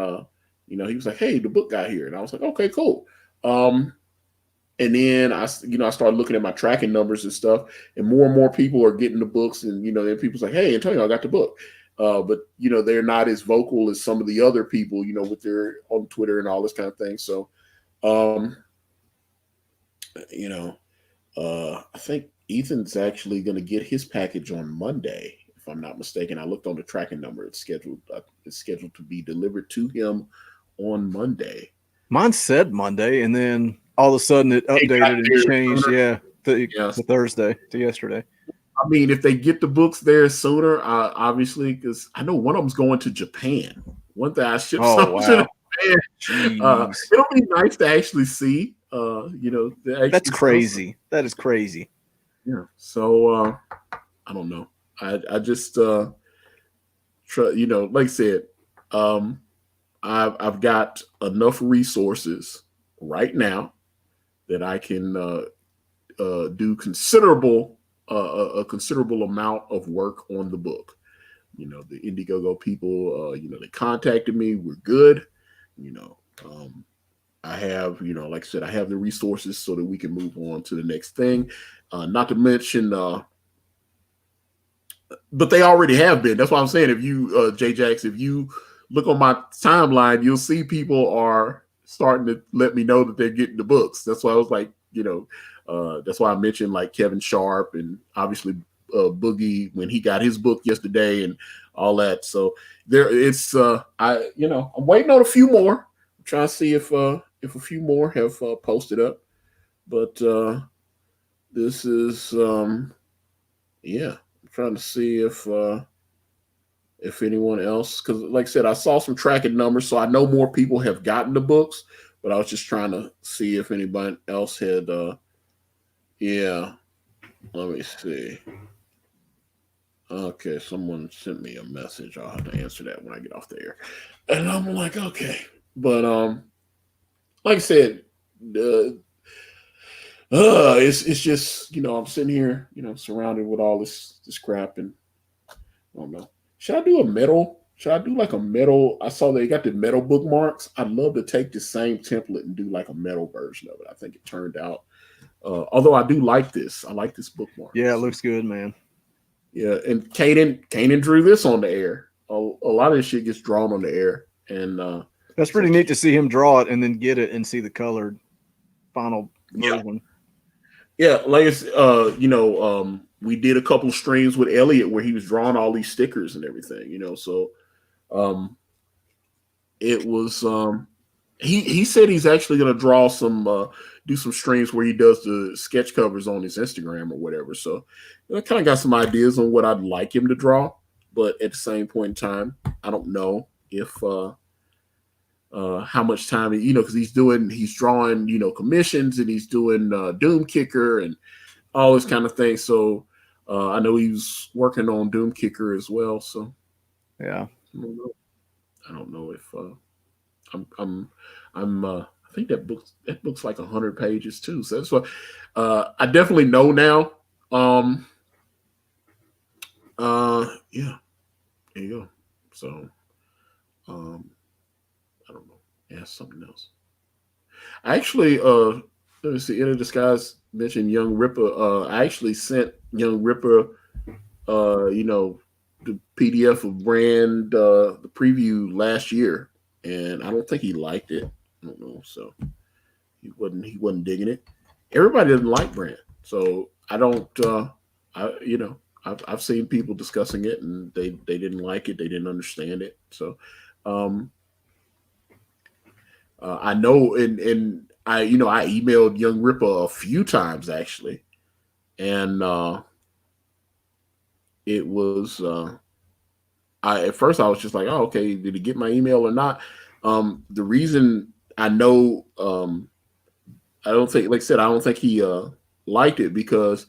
he was like, "Hey, the book got here," and I was like, "Okay, cool." And then I started looking at my tracking numbers and stuff, and more people are getting the books, and then people's like, "Hey, Antonio, I got the book." But they're not as vocal as some of the other people, with their on Twitter and all this kind of thing. So, um, you know, I think Ethan's actually going to get his package on Monday, if I'm not mistaken. I looked on the tracking number; it's scheduled to be delivered to him on Monday. Mine said Monday, and then all of a sudden it It got updated and there changed. sooner. Yeah, Yes. to Thursday to yesterday. I mean, if they get the books there sooner, obviously, because I know one of them's going to Japan. One that I shipped Oh something to wow, Japan. jeez, It'll be nice to actually see. The that's actual stuff. crazy. That is crazy. Yeah. So I don't know. I just like I said, I've got enough resources right now that I can do a considerable amount of work on the book. The Indiegogo people, they contacted me. We're good. You know, I have, like I said, I have the resources so that we can move on to the next thing. Not to mention, but they already have been. That's why I'm saying, if you, J Jax, if you look on my timeline, you'll see people are starting to let me know that they're getting the books. That's why I was like, that's why I mentioned like Kevin Sharp and obviously Boogie when he got his book yesterday and all that. So it's I'm waiting on a few more. I'm trying to see if a few more have posted up, but this is yeah. I'm trying to see if anyone else, because like I said, I saw some tracking numbers, so I know more people have gotten the books, but I was just trying to see if anybody else had yeah. Let me see. Okay, someone sent me a message. I'll have to answer that when I get off the air. And I'm like, okay. But like I said, it's just, I'm sitting here, surrounded with all this crap, and I don't know. Should I do a metal? Should I do like a metal? I saw they got the metal bookmarks. I'd love to take the same template and do like a metal version of it. I think it turned out. Although I do like this. I like this bookmark. Yeah, it looks good, man. Yeah, and Kanan drew this on the air. A lot of this shit gets drawn on the air, and that's pretty neat to see him draw it and then get it and see the colored final version. Yeah, like it's we did a couple streams with Elliot where he was drawing all these stickers and everything, so it was he said he's actually gonna draw some do some streams where he does the sketch covers on his Instagram or whatever. So I kind of got some ideas on what I'd like him to draw, but at the same point in time, I don't know if how much time because he's drawing commissions, and he's doing Doom Kicker and all this kind of thing. So I know he's working on Doom Kicker as well. So yeah, I don't know if I think that book's like 100 pages too. So that's what I definitely know now. Yeah, there you go. So I don't know. Yeah, something else. I actually let me see. Inner Disguise mentioned Young Ripper. I actually sent Young Ripper the PDF of Brand the preview last year, and I don't think he liked it. I don't know. So he wasn't digging it. Everybody doesn't like Brand. So I don't I've seen people discussing it, and they didn't like it, they didn't understand it. So I know, and I emailed Young Ripper a few times actually, and it was at first I was just like, oh, okay, did he get my email or not? The reason I know I don't think, like I said, I don't think he liked it because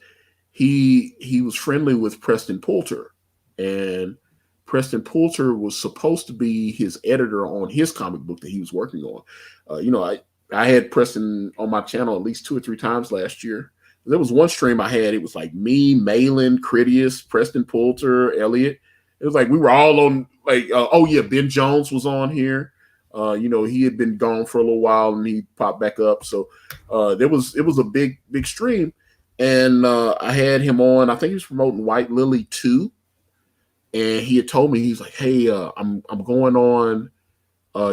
he was friendly with Preston Poulter, and Preston Poulter was supposed to be his editor on his comic book that he was working on. I had Preston on my channel at least 2 or 3 times last year. There was one stream I had. It was like me, Malin, Critius, Preston Poulter, Elliot. It was like we were all on. Like, oh yeah, Ben Jones was on here. He had been gone for a little while and he popped back up. So it was a big stream, and I had him on. I think he was promoting White Lily 2, and he had told me, he's like, hey, I'm going on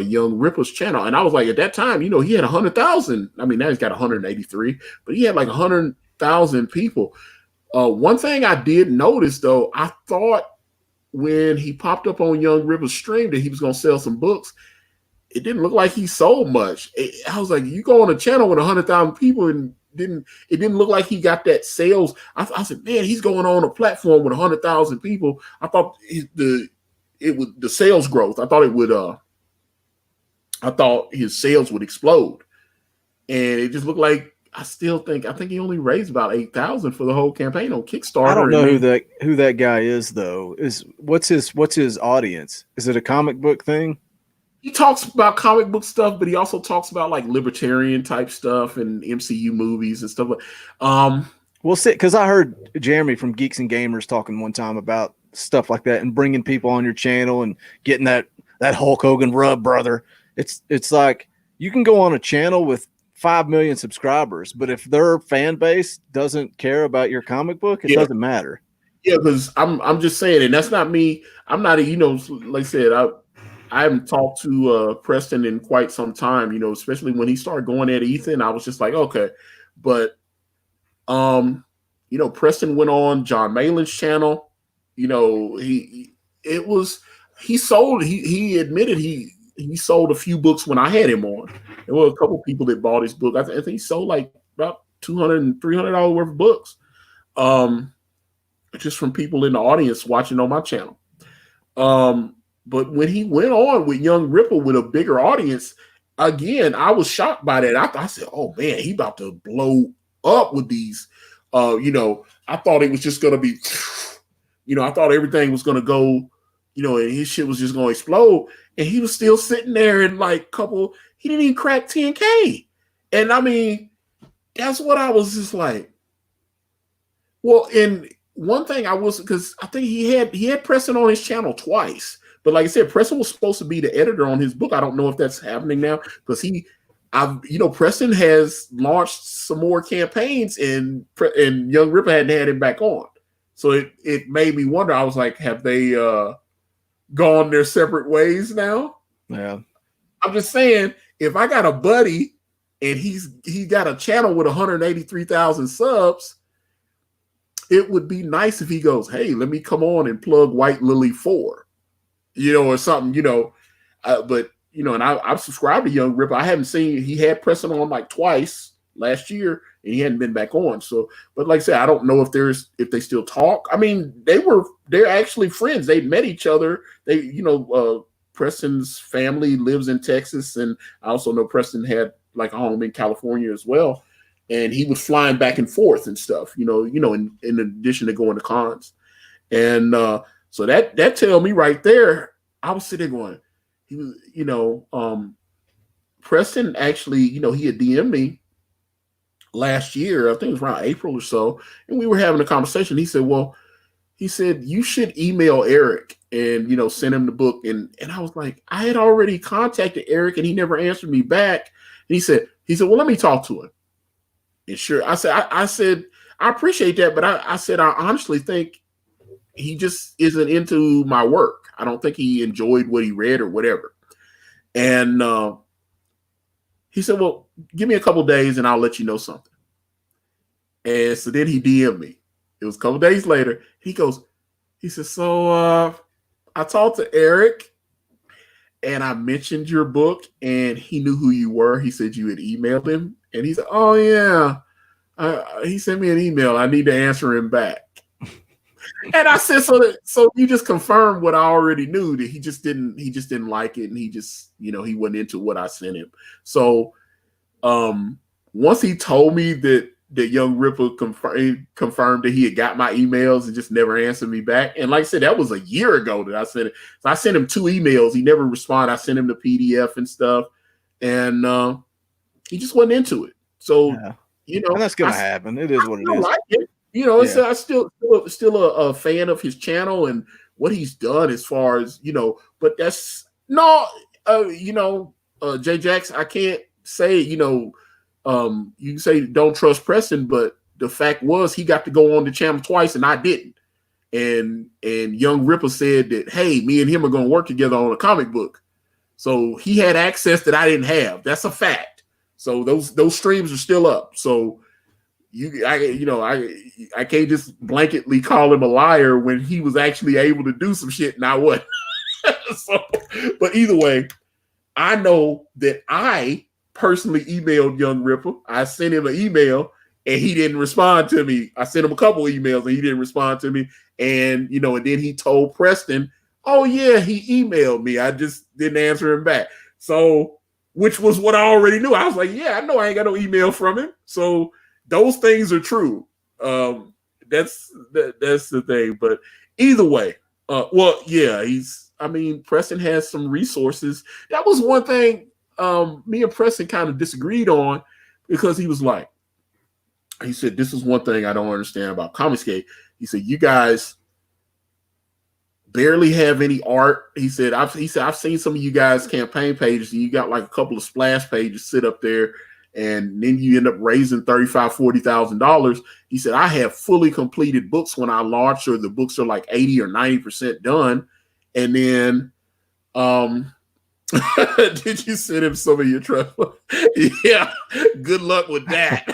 Young Ripper's channel, and I was like, at that time, he had 100,000. I mean, now he's got 183, but he had like 100,000 people. One thing I did notice though, I thought when he popped up on Young Ripper's stream that he was going to sell some books. It didn't look like he sold much. I was like, you go on a channel with 100,000 people, and it didn't look like he got that sales. I said, man, he's going on a platform with 100,000 people. I thought the sales growth. I thought his sales would explode, and it just looked like. I think he only raised about 8,000 for the whole campaign on Kickstarter. I don't know who that guy is though. What's his audience? Is it a comic book thing? he talks about comic book stuff, but he also talks about like libertarian type stuff and MCU movies and stuff. Well, see, because I heard Jeremy from Geeks and Gamers talking one time about stuff like that and bringing people on your channel and getting that Hulk Hogan rub, brother. It's like you can go on a channel with 5 million subscribers, but if their fan base doesn't care about your comic book, it doesn't matter. Yeah, because I'm just saying, and that's not me. I'm not, like I said, I haven't talked to Preston in quite some time, especially when he started going at Ethan. I was just like, okay. But Preston went on John Malin's channel. He admitted he sold a few books when I had him on. There were a couple people that bought his book. I think he sold like about $200 and $300 worth of books. Just from people in the audience watching on my channel. But when he went on with Young Ripple with a bigger audience, again, I was shocked by that. I said, oh man, he about to blow up with these. I thought it was just going to be, I thought everything was going to go, and his shit was just going to explode. And he was still sitting there in like he didn't even crack 10K. And I mean, that's what I was just like. Well, and one thing I was, because I think he had Preston on his channel twice. But like I said, Preston was supposed to be the editor on his book. I don't know if that's happening now because Preston has launched some more campaigns and Young Ripper hadn't had him back on. So it made me wonder. I was like, have they gone their separate ways now? Yeah. I'm just saying, if I got a buddy and he got a channel with 183,000 subs, it would be nice if he goes, hey, let me come on and plug White Lily 4, or something, but, and I've subscribed to Young Ripper. I haven't seen, he had Preston on like twice last year and he hadn't been back on. So, but like I said, I don't know if they still talk. I mean, they're actually friends. They met each other. Preston's family lives in Texas. And I also know Preston had like a home in California as well. And he was flying back and forth and stuff, in addition to going to cons. And so that tell me right there, I was sitting there going, he was, Preston actually, he had DM'd me last year, I think it was around April or so, and we were having a conversation. He said, you should email Eric and, send him the book. And I was like, I had already contacted Eric and he never answered me back. And he said, well, let me talk to him. And sure, I said, I appreciate that, but I said, I honestly think he just isn't into my work. I don't think he enjoyed what he read or whatever. And he said, well, give me a couple days and I'll let you know something. And so then he DM'd me. It was a couple days later. He said, so I talked to Eric and I mentioned your book and he knew who you were. He said you had emailed him. And he said, oh, yeah, he sent me an email. I need to answer him back. And I said, so you just confirmed what I already knew, that he just didn't like it. And he just, he wasn't into what I sent him. So once he told me that Young Ripper confirmed that he had got my emails and just never answered me back. And like I said, that was a year ago that I sent it. So I sent him 2 emails. He never responded. I sent him the PDF and stuff. And he just wasn't into it. So, and that's going to happen. It is what it is. Like it. I'm still a fan of his channel and what he's done as far as, but that's no, Jay Jax, I can't say, you can say don't trust Preston, but the fact was he got to go on the channel twice and I didn't. And Young Ripper said that, hey, me and him are going to work together on a comic book. So he had access that I didn't have. That's a fact. So those streams are still up. So I can't just blanketly call him a liar when he was actually able to do some shit and I wasn't. So, but either way, I know that I personally emailed Young Ripper. I sent him an email and he didn't respond to me. I sent him a couple of emails and he didn't respond to me. And, and then he told Preston, oh yeah, he emailed me. I just didn't answer him back. So, which was what I already knew. I was like, yeah, I know I ain't got no email from him. So those things are true. That's the thing. But either way, well, yeah, I mean, Preston has some resources. That was one thing me and Preston kind of disagreed on because he said, this is one thing I don't understand about Comicsgate. He said, you guys barely have any art. He said, I've seen some of you guys' campaign pages, and you got like a couple of splash pages sit up there, and then you end up raising $35,000-$40,000. He said, I have fully completed books when I launch, or the books are like 80 or 90% done. And then did you send him some of your trust? Yeah, good luck with that.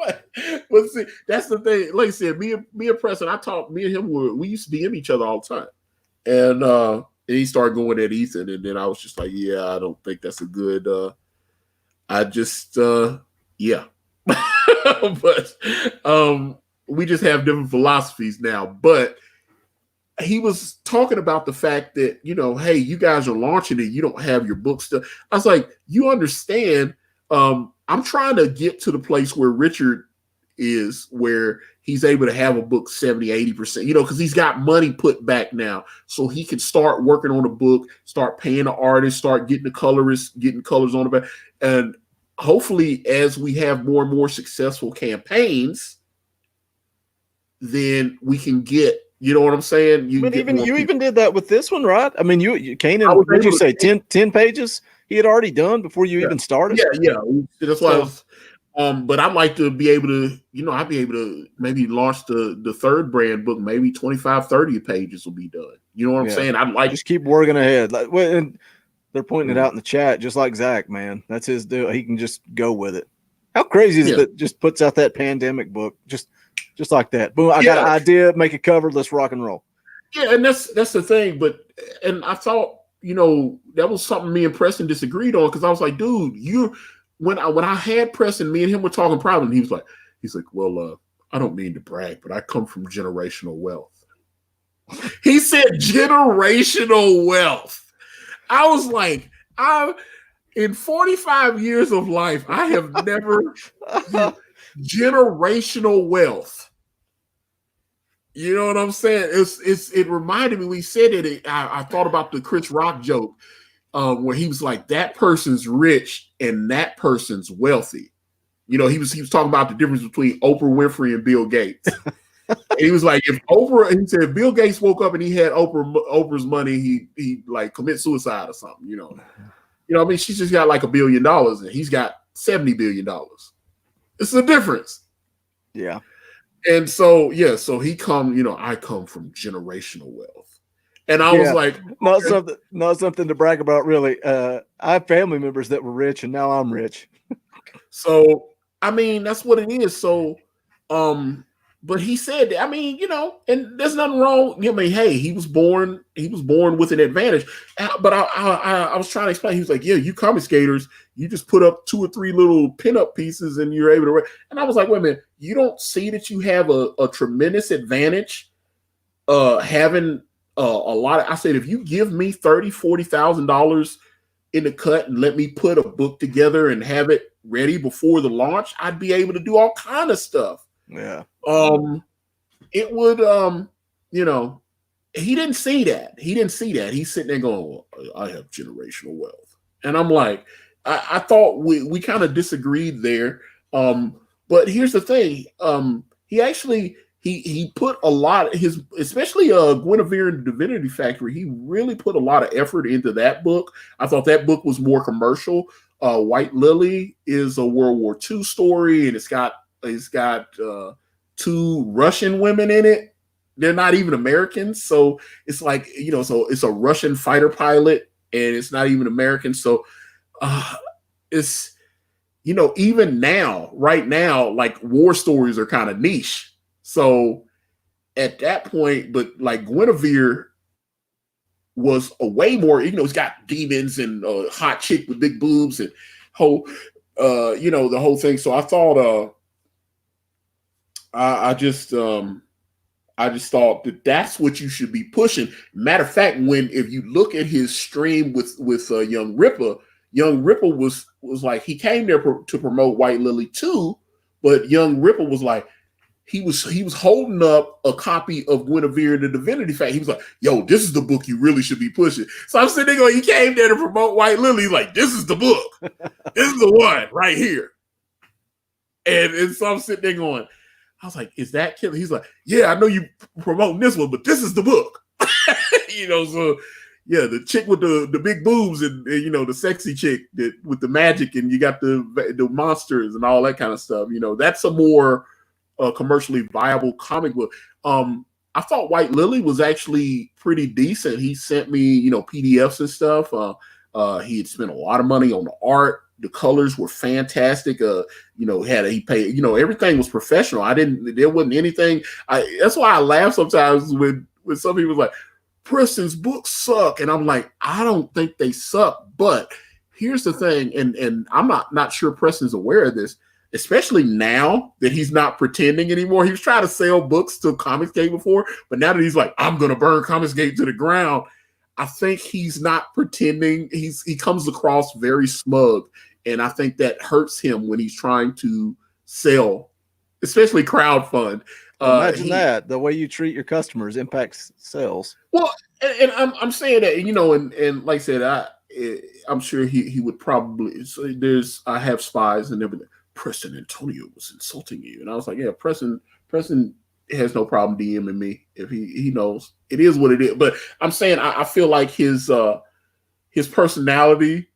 But see, that's the thing. Like I said, me and Preston, me and him we used to DM each other all the time. And he started going at Ethan, and then I was just like, yeah, I don't think that's a good yeah. But we just have different philosophies now. But he was talking about the fact that, hey, you guys are launching it, you don't have your book stuff. I was like, you understand, I'm trying to get to the place where Richard is, where he's able to have a book 70-80%, because he's got money put back now, so he can start working on a book, start paying the artist, start getting the colorists, getting colors on the back. And hopefully, as we have more and more successful campaigns, then we can get, you know what I'm saying? You even did that with this one, right? I mean, you Kanan, what did you say, 10 pages he had already done before you even started? Yeah. That's why I was, but I'd like to be able to, I'd be able to maybe launch the third brand book, maybe 25-30 pages will be done. You know what I'm saying? I'd like just keep working ahead. And they're pointing it out in the chat, just like Zach, man. That's his deal. He can just go with it. How crazy is it that just puts out that pandemic book just like that? Boom! I got an idea. Make a cover. Let's rock and roll. Yeah, and that's the thing. And I thought, that was something me and Preston disagreed on, because I was like, dude, when I had Preston, me and him were talking privately. He's like, well, I don't mean to brag, but I come from generational wealth. He said generational wealth. I was like, in 45 years of life, I have never generational wealth. You know what I'm saying? It reminded me. We said it. I thought about the Chris Rock joke where he was like, "That person's rich and that person's wealthy." He was talking about the difference between Oprah Winfrey and Bill Gates. And he was like, he said, if Bill Gates woke up and he had Oprah's money, he like commit suicide or something. I mean, she's just got like $1 billion and he's got $70 billion. It's a difference. Yeah. And so he I come from generational wealth. And I was like, not something to brag about, really. I have family members that were rich, and now I'm rich. So, I mean, that's what it is. So, but he said, I mean, and there's nothing wrong. I mean, hey, he was born with an advantage. But I was trying to explain. He was like, yeah, you comic skaters, you just put up 2 or 3 little pinup pieces and you're able to. And I was like, wait a minute, you don't see that you have a tremendous advantage having a lot of. I said, if you give me $30,000-$40,000 in the cut and let me put a book together and have it ready before the launch, I'd be able to do all kind of stuff. Yeah. It would, he didn't see that. He's sitting there going, well, I have generational wealth. And I'm like, I thought we kind of disagreed there. But here's the thing. He actually, he put a lot of his, especially Guinevere and the Divinity Factory, he really put a lot of effort into that book. I thought that book was more commercial. White Lily is a World War II story, and it's got 2 Russian women in it. They're not even Americans. So it's like, so it's a Russian fighter pilot and it's not even American. So it's, even now, right now, like war stories are kind of niche. So at that point, but like Guinevere was a way more, it's got demons and a hot chick with big boobs and the whole thing. So I thought, I just thought that that's what you should be pushing. Matter of fact, if you look at his stream with Young Ripper was like, he came there to promote White Lily too, but Young Ripper was like, he was holding up a copy of Guinevere and the Divinity Factory. He was like, "Yo, this is the book you really should be pushing." So I'm sitting there going, he came there to promote White Lily. He's like, "This is the book. This is the one right here." And so I'm sitting there going, I was like, "Is that killer?" He's like, "Yeah, I know you promoting this one, but this is the book." So yeah, the chick with the big boobs and the sexy chick that with the magic, and you got the monsters and all that kind of stuff. That's a more commercially viable comic book. I thought White Lily was actually pretty decent. He sent me PDFs and stuff. He had spent a lot of money on the art. The colors were fantastic. He paid. Everything was professional. There wasn't anything. That's why I laugh sometimes when some people like, Preston's books suck, and I'm like, I don't think they suck. But here's the thing, and I'm not sure Preston's aware of this, especially now that he's not pretending anymore. He was trying to sell books to Comicsgate before, but now that he's like, I'm gonna burn Comicsgate to the ground, I think he's not pretending. He comes across very smug, and I think that hurts him when he's trying to sell, especially crowdfund. Imagine that the way you treat your customers impacts sales. Well, and I'm saying that, and like I said, I'm sure he would probably. So I have spies and everything. Preston Antonio was insulting you, and I was like, yeah, Preston has no problem DMing me if he knows it is what it is. But I'm saying I feel like his personality.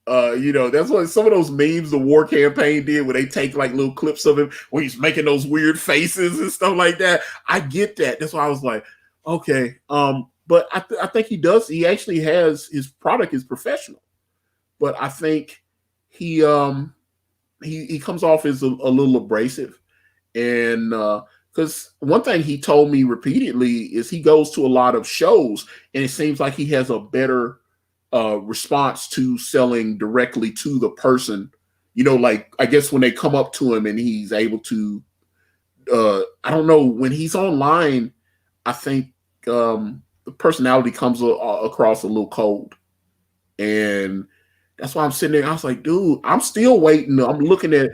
That's what some of those memes the war campaign did, where they take like little clips of him where he's making those weird faces and stuff like that. I get that. That's why I was like, okay. But I think he does. He actually has, his product is professional, but I think he comes off as a little abrasive, and because one thing he told me repeatedly is he goes to a lot of shows, and it seems like he has a better response to selling directly to the person, like I guess when they come up to him and he's able to, I don't know, when he's online, I think the personality comes across a little cold, and that's why I'm sitting there. I was like, dude, I'm still waiting. I'm looking at,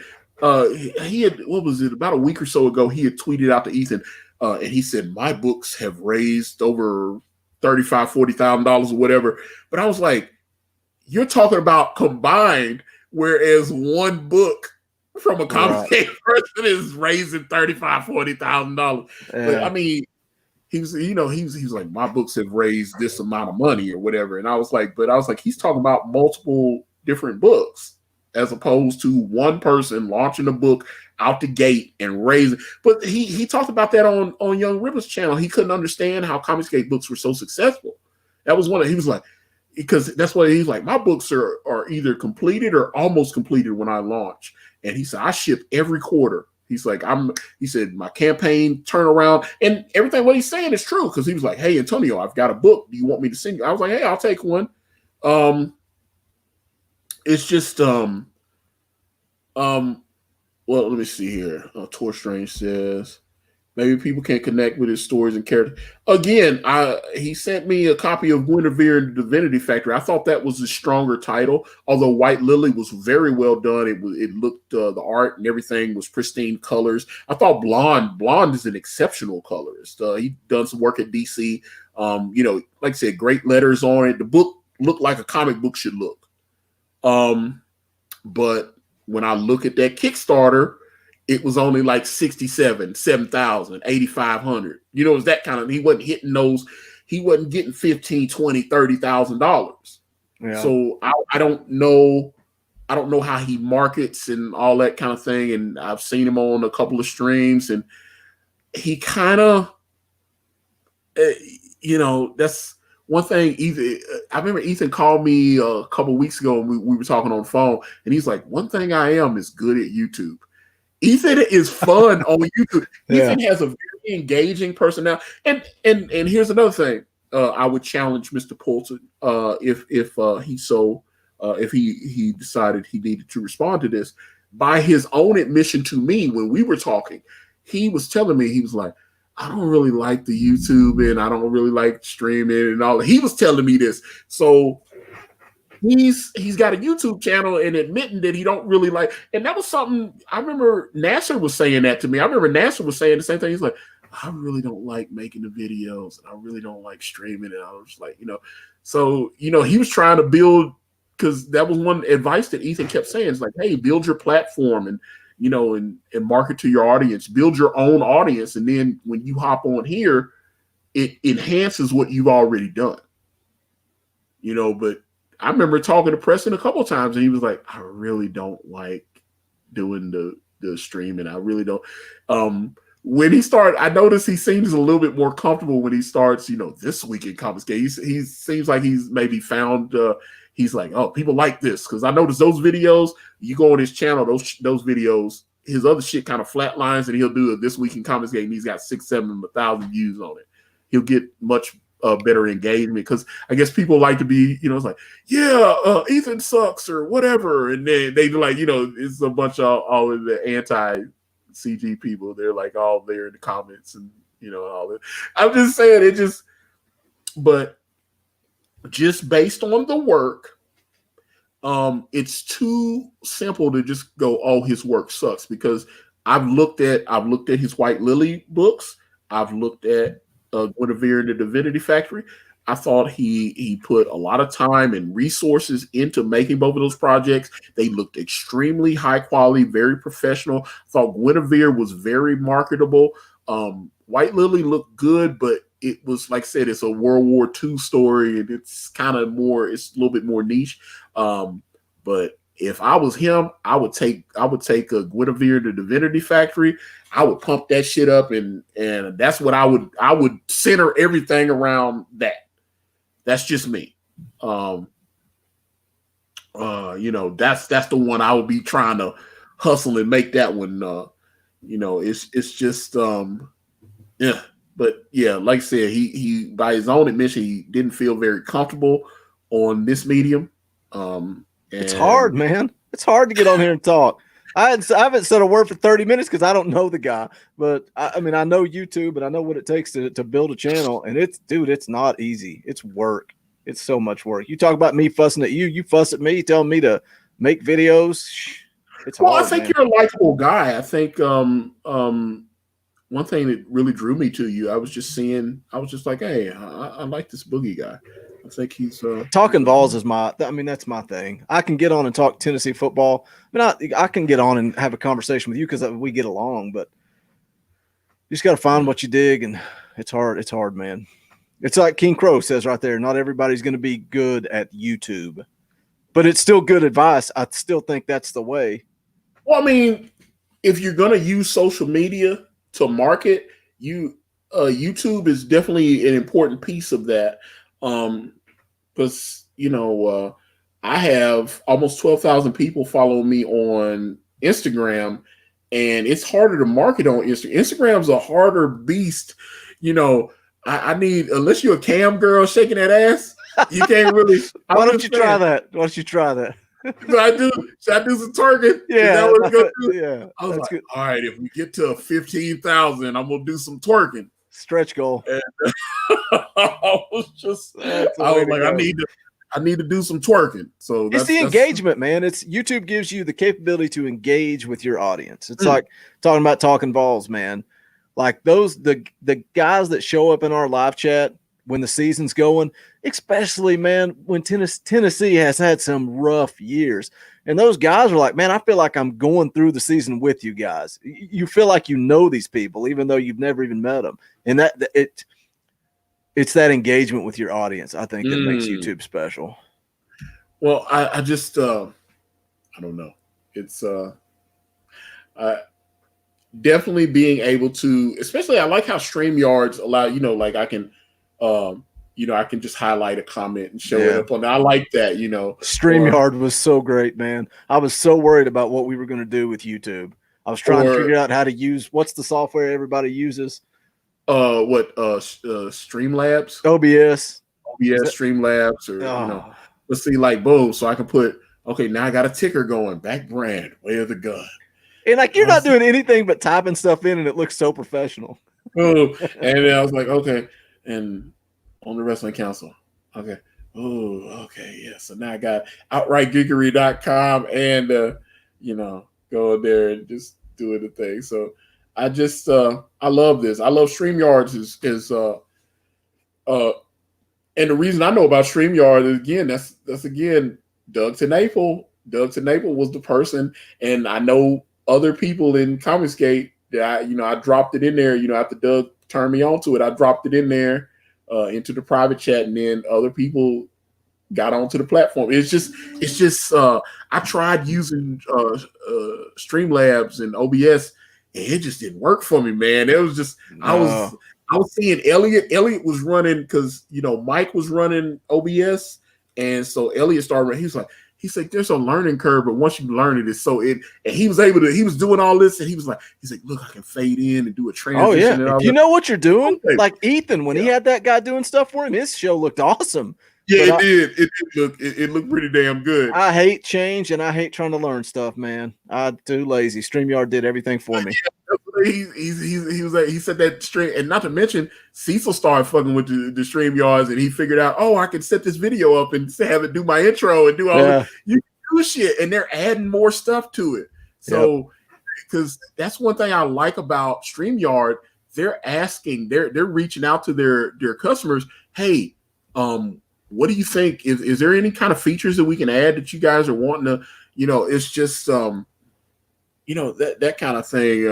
he had, what was it, about a week or so ago, he had tweeted out to Ethan, and he said, my books have raised over $35,000-$40,000 or whatever. But I was like, you're talking about combined, whereas one book from a comic person is raising $35,000-$40,000. But I mean, he was like, my books have raised this amount of money or whatever. And I was like, he's talking about multiple different books as opposed to one person launching a book out the gate and raising. But he talked about that on Young Rivers' channel. He couldn't understand how Comicsgate books were so successful. That was he was like, because that's what he's like, my books are either completed or almost completed when I launch. And he said, I ship every quarter. He's like, he said, my campaign turnaround and everything. What he's saying is true. Cause he was like, hey, Antonio, I've got a book. Do you want me to send you? I was like, hey, I'll take one. It's just, well, let me see here. Tor Strange says, maybe people can connect with his stories and characters. Again, he sent me a copy of Guinevere and the Divinity Factory. I thought that was a stronger title, although White Lily was very well done. It looked, the art and everything was pristine colors. I thought Blonde is an exceptional colorist. He done some work at DC. Like I said, great letters on it. The book looked like a comic book should look. But when I look at that Kickstarter, it was only like 67, 7,000, 8,500. It's that kind of, he wasn't hitting those, he wasn't getting $15,000, $20,000, $30,000. Yeah. So I don't know how he markets and all that kind of thing. And I've seen him on a couple of streams, and he kind of, that's one thing. I remember Ethan called me a couple of weeks ago, and we were talking on the phone, and he's like, one thing I am is good at YouTube. Ethan is fun on YouTube. Yeah. Ethan has a very engaging personality. And here's another thing. I would challenge Mr. Poulton if he decided he needed to respond to this. By his own admission to me when we were talking, he was telling me, he was like, I don't really like the YouTube and I don't really like streaming and all. He was telling me this. So he's got a YouTube channel and admitting that he don't really like. And that was something I remember Nasser was saying that to me. I remember Nasser was saying the same thing. He's like, I really don't like making the videos, and I really don't like streaming. And I was like, so he was trying to build, because that was one advice that Ethan kept saying. It's like, hey, build your platform and and market to your audience, build your own audience, and then when you hop on here, it enhances what you've already done. But I remember talking to Preston a couple of times, and he was like, I really don't like doing the streaming. I really don't. When he started, I noticed he seems a little bit more comfortable when he starts, this week in Comics Game. He seems like he's maybe found, he's like, oh, people like this. Because I noticed those videos, you go on his channel, those videos, his other shit kind of flatlines, and he'll do a This Week in Comics Game. He's got 6,000-7,000 views on it. He'll get much better engagement, because I guess people like to be, it's like, yeah, Ethan sucks or whatever. And then they like, it's a bunch of all of the anti-CG people. They're like all there in the comments and, all that. I'm just saying but just based on the work, it's too simple to just go, oh, his work sucks, because I've looked at his White Lily books. I've looked at Guinevere and the Divinity Factory. I thought he put a lot of time and resources into making both of those projects. They looked extremely high quality, very professional. I thought Guinevere was very marketable. White Lily looked good, but it was, like I said, it's a World War II story, and it's kind of it's a little bit more niche. But if I was him, I would take a Guinevere the Divinity Factory. I would pump that shit up, and that's what I would center everything around that. That's just me. That's the one I would be trying to hustle and make that one. It's just yeah. But yeah, like I said, he by his own admission, he didn't feel very comfortable on this medium. It's hard, man. It's hard to get on here and talk. I haven't said a word for 30 minutes because I don't know the guy. But I mean, I know YouTube, and I know what it takes to build a channel. And it's not easy. It's work. It's so much work. You talk about me fussing at you. You fuss at me, telling me to make videos. It's hard. I think you're a likable guy. I think one thing that really drew me to you, I was just like, hey, I like this Boogie guy. I think he's talking balls is that's my thing. I can get on and talk Tennessee football. I can get on and have a conversation with you because we get along, but you just got to find what you dig, and it's hard. It's hard, man. It's like King Crow says right there. Not everybody's going to be good at YouTube, but it's still good advice. I still think that's the way. Well, I mean, if you're going to use social media to market, YouTube is definitely an important piece of that. Because I have almost 12,000 people follow me on Instagram, and it's harder to market on Instagram. Instagram's a harder beast. I need, unless you're a cam girl shaking that ass, you can't really. Why don't you try that? Should I do some twerking? Yeah, yeah. I was like, good. All right, if we get to 15,000, I'm gonna do some twerking. Stretch goal. And I was like, I need to do some twerking. So it's the engagement, man. It's YouTube gives you the capability to engage with your audience. It's like talking about talking balls, man. Like the guys that show up in our live chat when the season's going, especially, man, when Tennessee has had some rough years. And those guys are like, man, I feel like I'm going through the season with you guys. You feel like you know these people, even though you've never even met them. And it's that engagement with your audience, I think, that makes YouTube special. Well, I just I don't know. It's definitely being able to, especially I like how StreamYards allow, like I can I can just highlight a comment and show it up on there. I like that, StreamYard was so great, man. I was so worried about what we were going to do with YouTube. I was trying to figure out how to use, what's the software everybody uses? Streamlabs? OBS, Streamlabs, or let's see, like boom. So I can put, okay, now I got a ticker going, back brand, way of the gun. And like you're not doing anything but typing stuff in, and it looks so professional. And then I was like, okay, and on the wrestling council, okay, Oh, okay, yeah. So now I got outrightgeekery.com and go there and just doing the thing. So I love this. I love StreamYards is uh and the reason I know about StreamYard is again, that's again Doug Tenaple. Doug Tenaple was the person, and I know other people in Comicsgate that I dropped it in there. After Doug turned me on to it, I dropped it in there into the private chat, and then other people got onto the platform. It's just I tried using Streamlabs and OBS, and it just didn't work for me, man. It was just I was seeing Elliot. Elliot was running because Mike was running OBS, and so Elliot started. He's like, there's a learning curve, but once you learn it, it's so it. And he was doing all this, and he's like, look, I can fade in and do a transition. Oh yeah, and all if you know what you're doing, okay. like Ethan, when he had that guy doing stuff for him, his show looked awesome. Yeah, it looked pretty damn good. I hate change and I hate trying to learn stuff, man. I'm too lazy. StreamYard did everything for me. He said that stream, and not to mention Cecil started fucking with the StreamYards, and he figured out, I can set this video up and have it do my intro and do all you can do shit, and they're adding more stuff to it. So because that's one thing I like about StreamYard, they're reaching out to their customers. Hey, what do you think? Is there any kind of features that we can add that you guys are wanting to, it's just, that kind of thing.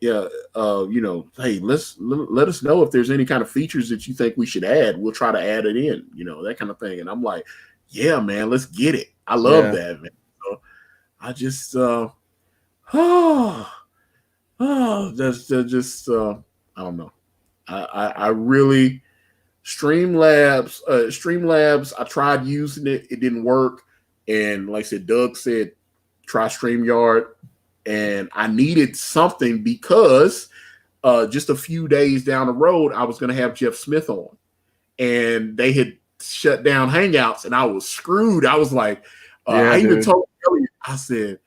Hey, let us know if there's any kind of features that you think we should add. We'll try to add it in, that kind of thing. And I'm like, yeah, man, let's get it. I love that, man. So I just, that's just, I don't know. I really, Streamlabs, I tried using it. It didn't work. And like I said, Doug said, try StreamYard. And I needed something because just a few days down the road, I was going to have Jeff Smith on. And they had shut down Hangouts, and I was screwed. I was like, I even told Elliot, I said,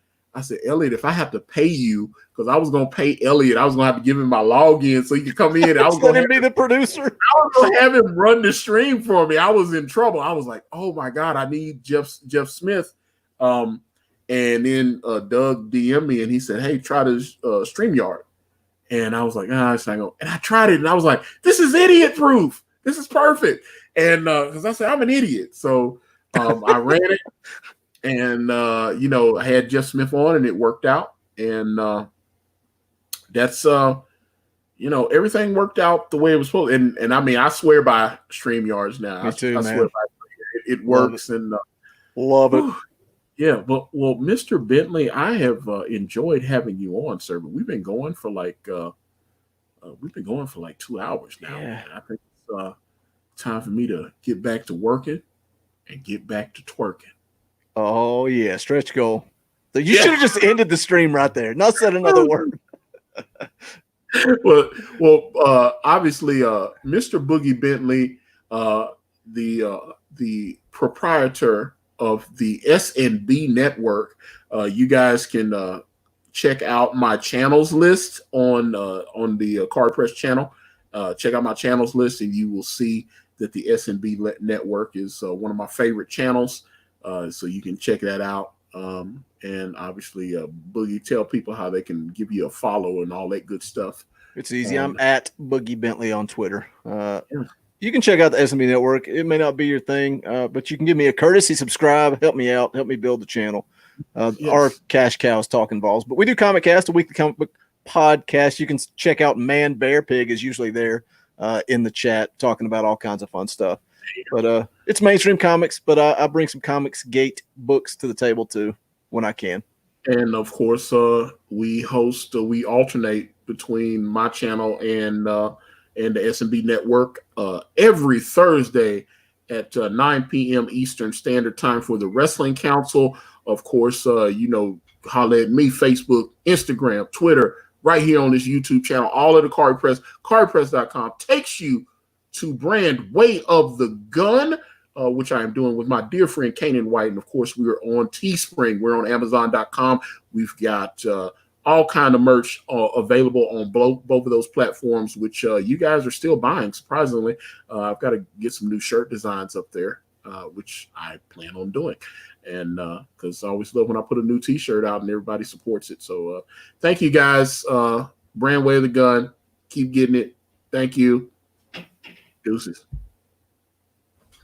Elliot, if I have to pay you, because I was going to pay Elliot, I was going to have to give him my login so he could come in. I was going to be the producer. I was going to have him run the stream for me. I was in trouble. I was like, oh my God, I need Jeff Smith. And then Doug DM'd me and he said, hey, try this StreamYard. And I was like, it's not going to. And I tried it and I was like, this is idiot proof. This is perfect. And because I said, I'm an idiot. So I ran it. And, I had Jeff Smith on and it worked out. And that's, everything worked out the way it was supposed to. And I mean, I swear by StreamYards now. Me too, I man. swear by it works. And love it. Yeah. Well, Mr. Bentley, I have enjoyed having you on, sir. But we've been going for like 2 hours now. Yeah. I think it's time for me to get back to working and get back to twerking. Oh yeah, stretch goal. So you should have just ended the stream right there. Not said another word. well, obviously, Mr. Boogie Bentley, the proprietor of the SNB network. You guys can check out my channels list on the Card Press channel. Check out my channels list, and you will see that the SNB network is one of my favorite channels. So you can check that out. And obviously, Boogie, tell people how they can give you a follow and all that good stuff. It's easy. I'm at Boogie Bentley on Twitter. You can check out the SMB Network. It may not be your thing, but you can give me a courtesy subscribe, help me out, help me build the channel. Our cash cows talking balls. But we do Comic Cast, a weekly comic book podcast. You can check out Man Bear Pig is usually there in the chat talking about all kinds of fun stuff. But it's mainstream comics, but I bring some Comics Gate books to the table too when I can. And of course, we alternate between my channel and the SMB Network every Thursday at 9 p.m. Eastern Standard Time for the Wrestling Council. Of course, holler at me, Facebook, Instagram, Twitter, right here on this YouTube channel. All of the Card Press, cardpress.com takes you to brand Way of the Gun, which I am doing with my dear friend Kanan White. And of course, we are on Teespring. We're on Amazon.com. We've got all kind of merch available on both of those platforms, which you guys are still buying. Surprisingly, I've got to get some new shirt designs up there, which I plan on doing. And because I always love when I put a new T-shirt out and everybody supports it. So thank you guys. Brand Way of the Gun. Keep getting it. Thank you. Deuces.